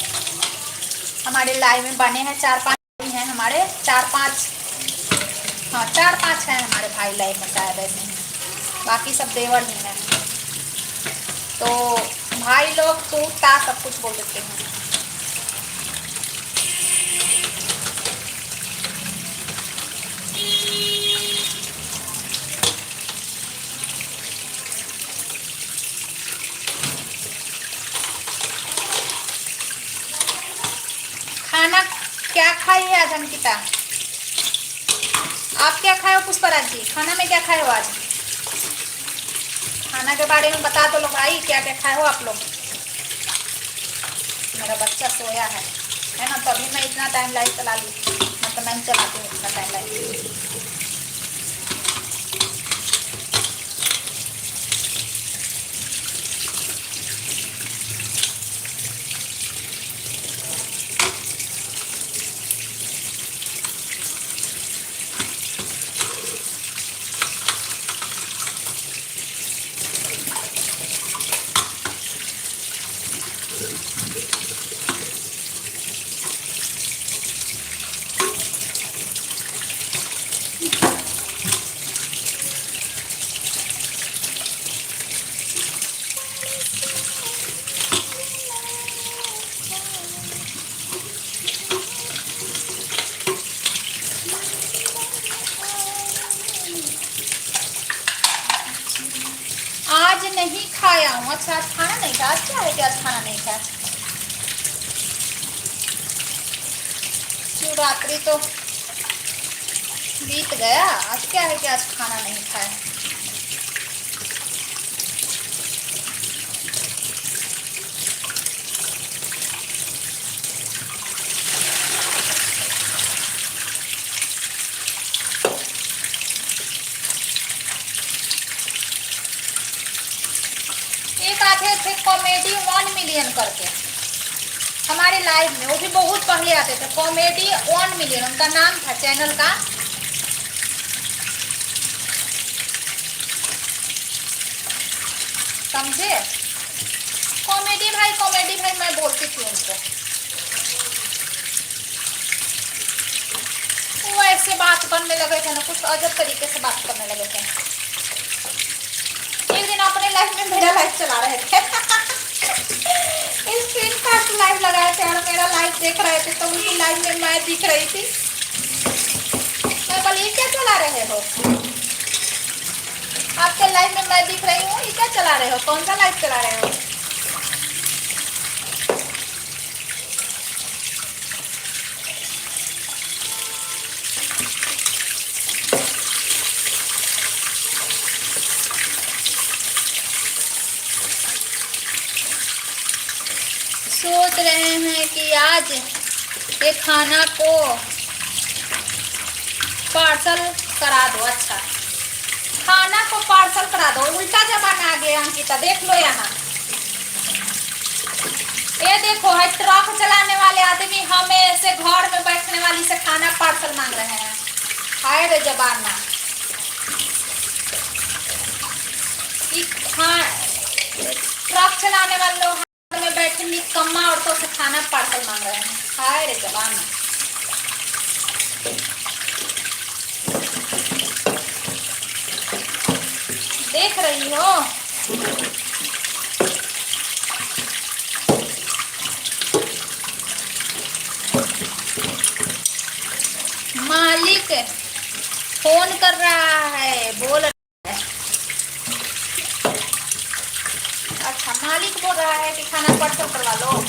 हमारे लाइव में बने हैं 4-5 हैं, हमारे 4-5, हाँ 4-5 हैं हमारे भाई लाइव में शायद ऐसे, बाकी सब देवर ही हैं। तो भाई लोग टूटा सब कुछ बोल देते हैं। खाना क्या खाई है आज अंकिता? आप क्या खाए हो पुष्पराज जी? खाना में क्या खाए हो आज? खाना के बारे में बता दो लोग भाई, क्या क्या खाए हो आप लोग? मेरा बच्चा सोया है ना, तभी मैं इतना टाइम लाइव चला ली, मतलब मैं चलाती हूँ इतना टाइम लाइव। आज नहीं खाया हूँ। अच्छा आज खाना नहीं खाया? आज क्या है कि आज खाना नहीं खाया? शिवरात्रि तो बीत गया, आज क्या है कि आज खाना नहीं खाया? एक आते थे कॉमेडी 1 मिलियन करके हमारे लाइव में, वो भी बहुत पहले आते थे, कॉमेडी 1 मिलियन उनका नाम था चैनल का। समझे? कॉमेडी भाई मैं बोलती थी उनको, वो ऐसे बात करने लगे थे ना, कुछ अजब तरीके से बात करने लगे थे। एक दिन अपने लाइफ में मेरा लाइव चला रहे थे स्क्रीन कास्ट लाइव लगाए थे और मेरा लाइव देख रहे थे, तो उनकी लाइव में मैं दिख रही थी। मैं बोली क्या चला रहे हो? आपके लाइव में मैं दिख रही हूँ, ये क्या चला रहे हो? कौन सा लाइव चला रहे हो? सोच रहे हैं कि आज ये खाना को पार्सल करा दो। अच्छा खाना को पार्सल करा दो, उल्टा जमाना आ गया अंकिता, देख लो यहाँ, ये देखो है ट्रक चलाने वाले आदमी हमें ऐसे घर में बैठने वाली से खाना पार्सल मांग रहे हैं। हाय रे जमाना, ट्रक चलाने वाले लोग में बैठे निकम्मा औरतों से खाना पार्सल मांग रहे हैं। हाय रे जमाना। देख रही हो? मालिक फोन कर रहा है, बोल रहा है। अच्छा, मालिक बोल रहा है कि खाना पार्सल करवा लो।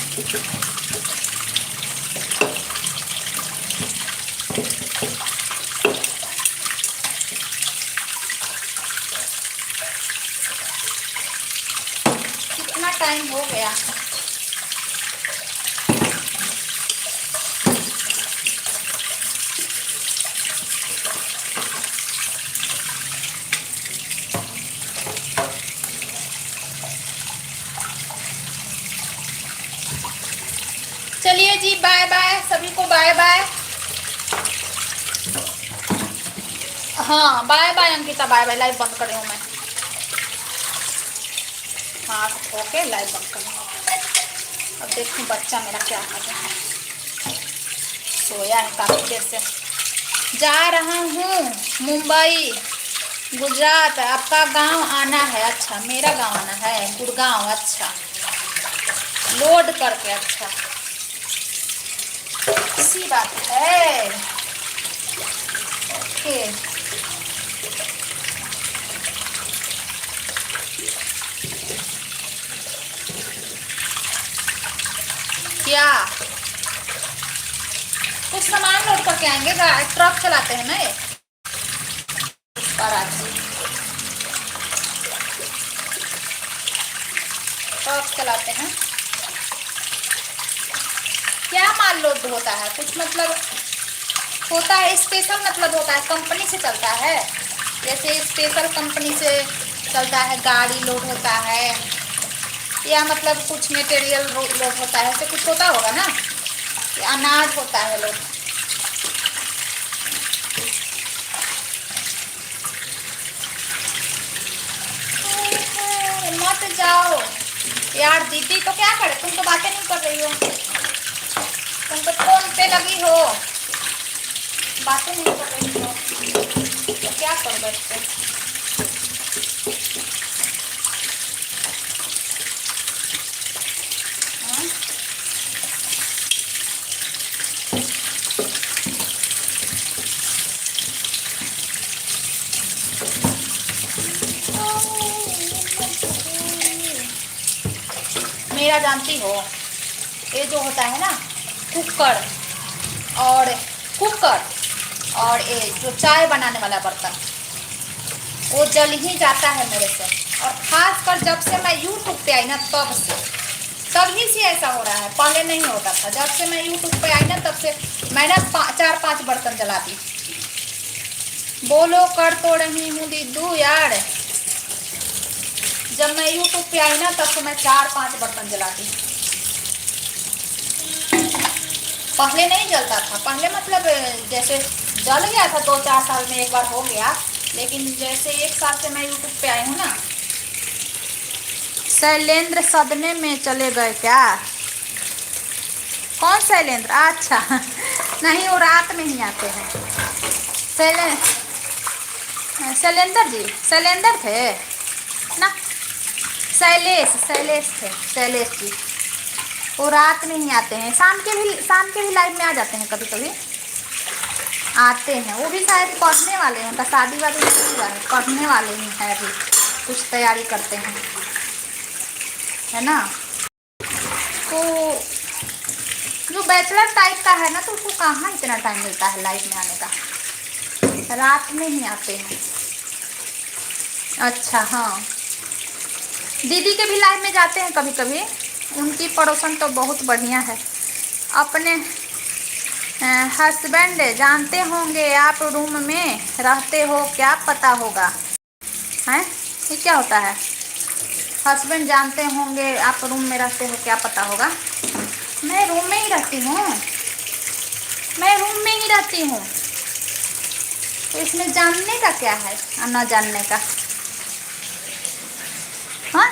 कितना टाइम हो गया? चलिए जी, बाय बाय सभी को, बाय बाय। हाँ bye bye Ankita, bye bye. Live बंद कर रही हूँ मैं। हाँ ओके, लाइव बंद कर रही हूँ। अब देखूँ बच्चा मेरा क्या कर रहा है। सोया है काफ़ी देर से। जा रहा हूँ मुंबई गुजरात। आपका गांव आना है? अच्छा, मेरा गांव आना है, गुड़गांव। अच्छा, लोड करके। अच्छा, इसी बात है। ओके, क्या कुछ सामान लोड करके आएंगे? ट्रक चलाते हैं ना ये कराची, ट्रक चलाते हैं। क्या माल लोड होता है? कुछ मतलब होता है स्पेशल, मतलब होता है कंपनी से चलता है। जैसे स्पेशल कंपनी से चलता है, गाड़ी लोड होता है, या मतलब कुछ मटेरियल लोड होता है, ऐसे कुछ होता होगा ना। या अनाज होता है लोड। मत जाओ यार दीदी, तो क्या करे? तुम तो बातें नहीं कर रही हो, तुम तो फोन पे लगी हो, बातें नहीं कर रही हो, तो क्या करो बैठ के? हाँ? मेरा जानती हो, ये जो होता है ना कुकर, और ये जो चाय बनाने वाला बर्तन, वो जल ही जाता है मेरे से। और खासकर जब से मैं यूट्यूब पे आई ना, तभी से ऐसा हो रहा है। पहले नहीं होता था। जब से मैं यूट्यूब पे आई ना, तब से मैंने 4-5 बर्तन जला दी। बोलो, कर तो रही हूँ दीदू यार। जब मैं यूट्यूब पे आई ना, तब से मैं 4-5 बर्तन जला दी। पहले नहीं जलता था। पहले मतलब जैसे जल गया था 2-4 साल में एक बार हो गया, लेकिन जैसे 1 साल से मैं यूट्यूब पे आई हूँ ना। शैलेंद्र सदमे में चले गए क्या? कौन शैलेंद्र? अच्छा नहीं, वो रात में ही आते हैं। शैलेंद्र जी, शैलेंद्र थे ना? शैलेश थे, शैलेश जी। वो रात में ही आते हैं, शाम के भी लाइव में आ जाते हैं, कभी कभी आते हैं। वो भी शायद पढ़ने वाले हैं, उनका शादी वादी नहीं हुआ है, पढ़ने वाले ही हैं, अभी कुछ तैयारी करते हैं, है ना। तो जो बैचलर टाइप का है ना, तो उसको कहाँ इतना टाइम मिलता है लाइव में आने का, रात में ही आते हैं। अच्छा हाँ, दीदी के भी लाइव में जाते हैं कभी कभी। उनकी पड़ोसन तो बहुत बढ़िया है। अपने हस्बैंड जानते होंगे, आप रूम में रहते हो, क्या पता होगा। हैं, ये क्या होता है? हस्बैंड जानते होंगे, आप रूम में रहते हो, क्या पता होगा। मैं रूम में ही रहती हूँ, मैं रूम में ही रहती हूँ, तो इसमें जानने का क्या है और न जानने का? हाँ,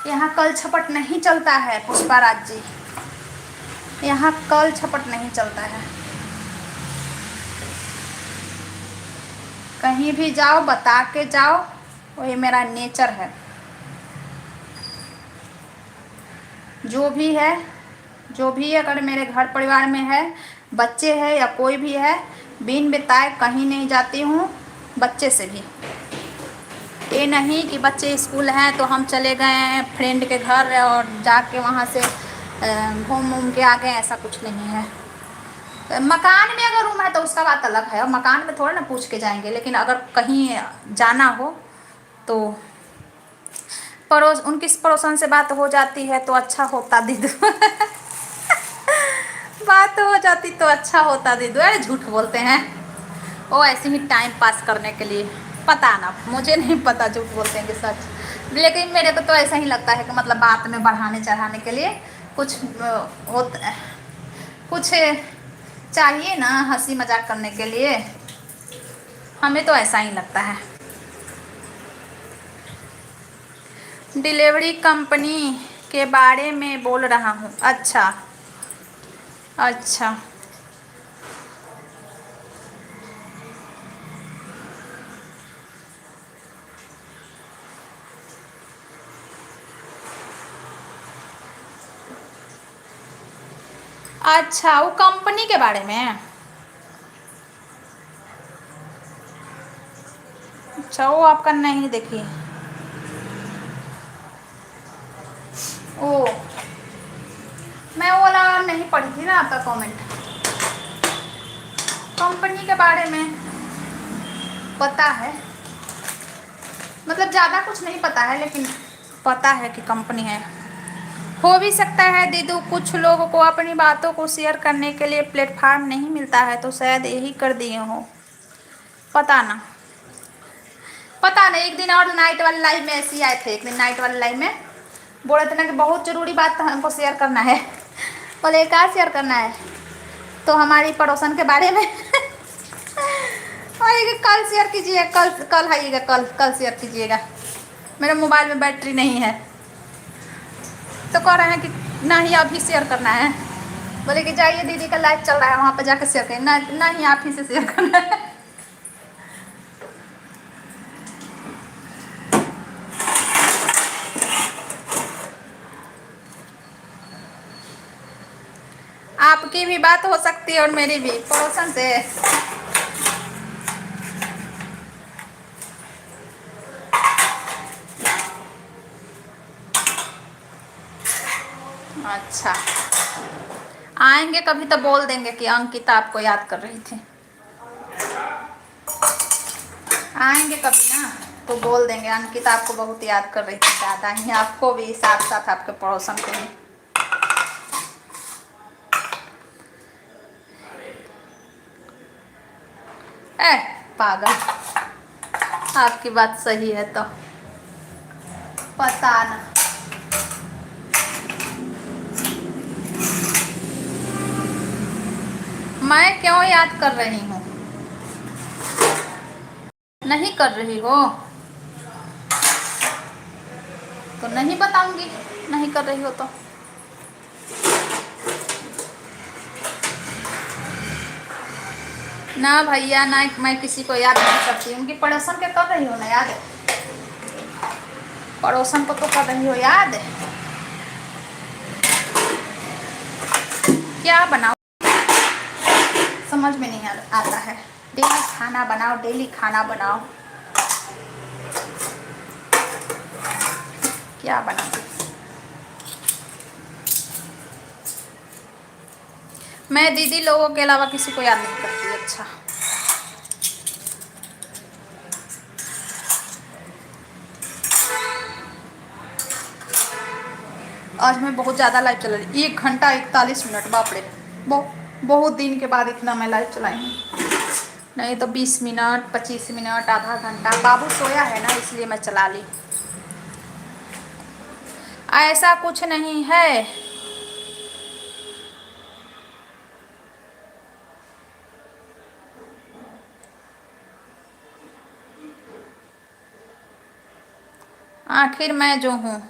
यहाँ कल छपट नहीं चलता है पुष्पाराज जी, यहाँ कल छपट नहीं चलता है। कहीं भी जाओ बता के जाओ, वही मेरा नेचर है। जो भी है, जो भी अगर मेरे घर परिवार में है, बच्चे हैं या कोई भी है, बिन बताए कहीं नहीं जाती हूँ, बच्चे से भी। ये नहीं कि बच्चे स्कूल हैं तो हम चले गए हैं फ्रेंड के घर और जाके वहाँ से घूम घूम के आ गए, ऐसा कुछ नहीं है। मकान में अगर रूम है तो उसका बात अलग है, और मकान में थोड़ा ना पूछ के जाएंगे, लेकिन अगर कहीं जाना हो तो उनकी पड़ोसन से बात हो जाती है तो अच्छा होता दीदू। बात हो जाती तो अच्छा होता दीदू। अरे झूठ बोलते हैं वो, ऐसे ही टाइम पास करने के लिए। पता ना, मुझे नहीं पता झूठ बोलते हैं कि सच, लेकिन मेरे को तो ऐसा ही लगता है कि मतलब बात में बढ़ाने चढ़ाने के लिए कुछ होता, कुछ चाहिए ना हंसी मजाक करने के लिए, हमें तो ऐसा ही लगता है। डिलीवरी कंपनी के बारे में बोल रहा हूँ। अच्छा अच्छा, अच्छा वो कंपनी के बारे में। अच्छा वो आपका नहीं देखी। ओ, मैं वो वाला नहीं पढ़ी थी ना आपका कमेंट। कंपनी के बारे में पता है, मतलब ज़्यादा कुछ नहीं पता है, लेकिन पता है कि कंपनी है। हो भी सकता है दीदू कुछ लोगों को अपनी बातों को शेयर करने के लिए प्लेटफार्म नहीं मिलता है, तो शायद यही कर दिए हो, पता ना। पता नहीं, एक दिन और नाइट वाले लाइव में ऐसे ही आए थे, एक दिन नाइट वाले लाइव में बोल रहे थे ना कि बहुत ज़रूरी बात हमको शेयर करना है। बोले क्या शेयर करना है, तो हमारी पड़ोसन के बारे में। आइएगा कल शेयर कीजिए, कल कल आइएगा, कल कल शेयर कीजिएगा। मेरे मोबाइल में बैटरी नहीं है, तो कह रहे हैं कि नहीं अभी शेयर करना है। बोले कि जाइए दीदी का लाइव चल रहा है वहाँ पर जाकर शेयर करें। नहीं आप ही से शेयर करना है। आपकी भी बात हो सकती है और मेरी भी पड़ोसन से। अच्छा, आएंगे कभी तो बोल देंगे कि अंकिता आपको याद कर रही थी। आएंगे कभी ना तो बोल देंगे अंकिता आपको बहुत याद कर रही थी, ज़्यादा ही आपको भी, साथ साथ आपके पड़ोसन को भी। ए पागल, आपकी बात सही है तो पता ना। मैं क्यों याद कर रही हूँ, नहीं कर रही हो तो नहीं बताऊंगी, नहीं कर रही हो तो। ना भैया ना, मैं किसी को याद नहीं करती, उनकी पड़ोसन के कर रही हो ना याद, पड़ोसन को तो कर रही हो याद। क्या बनाओ समझ में नहीं आता है। डेली खाना बनाओ, डेली खाना बनाओ, क्या बनाओ। मैं दीदी लोगों के अलावा किसी को याद नहीं करती। अच्छा, आज मैं बहुत ज़्यादा लाइव चला रही, 1 घंटा 41 मिनट, बाप रे, बहुत दिन के बाद इतना मैं लाइव चलाई हूँ। नहीं तो 20 मिनट 25 मिनट, आधा घंटा। बाबू सोया है ना इसलिए मैं चला ली। ऐसा कुछ नहीं है, आखिर मैं जो हूँ।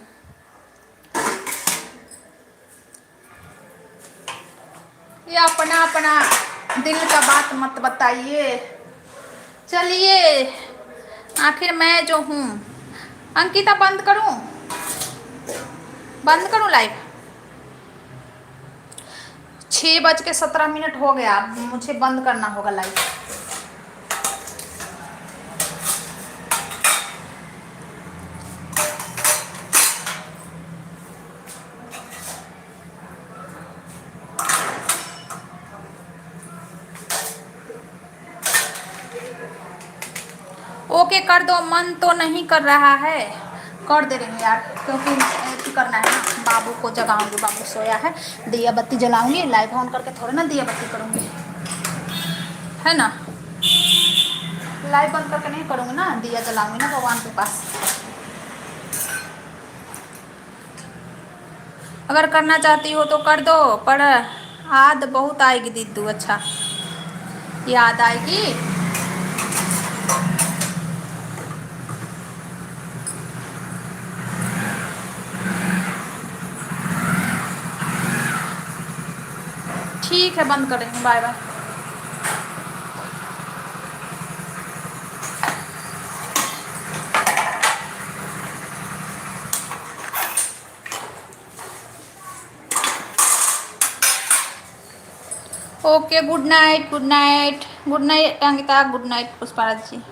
ये अपना अपना दिल का बात मत बताइए, चलिए, आखिर मैं जो हूँ। अंकिता बंद करूँ? बंद करूँ लाइव? 6:17 हो गया, अब मुझे बंद करना होगा लाइव। ओके कर दो, मन तो नहीं कर रहा है, कर दे रही यार, क्योंकि ऐसे करना है ना। बाबू को जगाऊंगी, बाबू सोया है, दिया बत्ती जलाऊंगी। लाइट ऑन करके थोड़े ना दिया बत्ती करूंगी, है ना। लाइट बंद करके नहीं करूंगी ना, दिया जलाऊंगी ना भगवान के पास। अगर करना चाहती हो तो कर दो, पर याद बहुत आएगी दीदू। अच्छा, याद आएगी। ठीक है, बंद करेंगे। Bye bye. Okay, good night, good night, good night Ankita, good night Pushparaj जी।